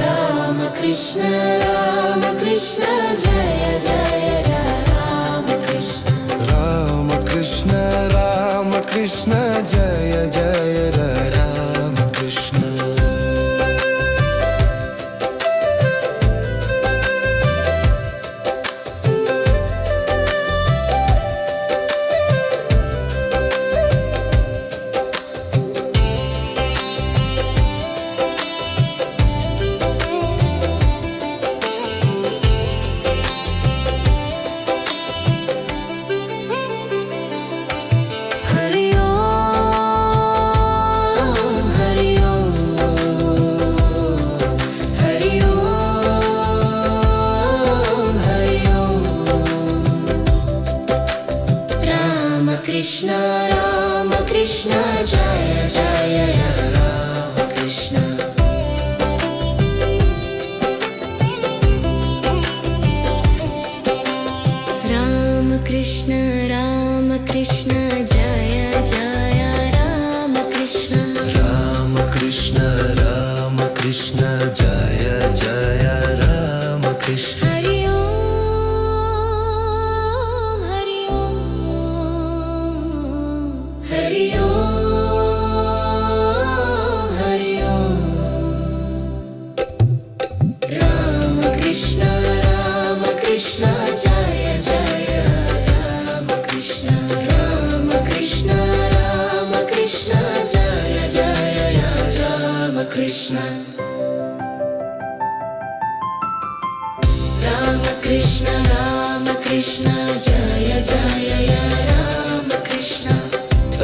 Rama Krishna Rama Krishna Jaya Jaya Rama Krishna Rama Krishna Rama Krishna Jaya Jaya Rama Krishna Hari Om Hari Om Hari Om Hari Om Rama Krishna Rama Krishna Jaya Jaya Rama Krishna Rama Krishna Rama Krishna Jaya Jaya Rama Krishna Rama Krishna Rama Krishna Jaya Jaya Rama Krishna Hari Om Hari Om Hari Om Hari Om Rama Krishna Rama Krishna Jaya Jaya Rama Krishna Rama Krishna Rama Krishna Jaya Jaya Rama Krishna Rama Krishna Rama Krishna Jaya Jaya Rama Krishna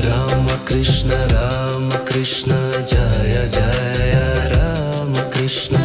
Rama Krishna Rama Krishna Jaya Jaya Rama Krishna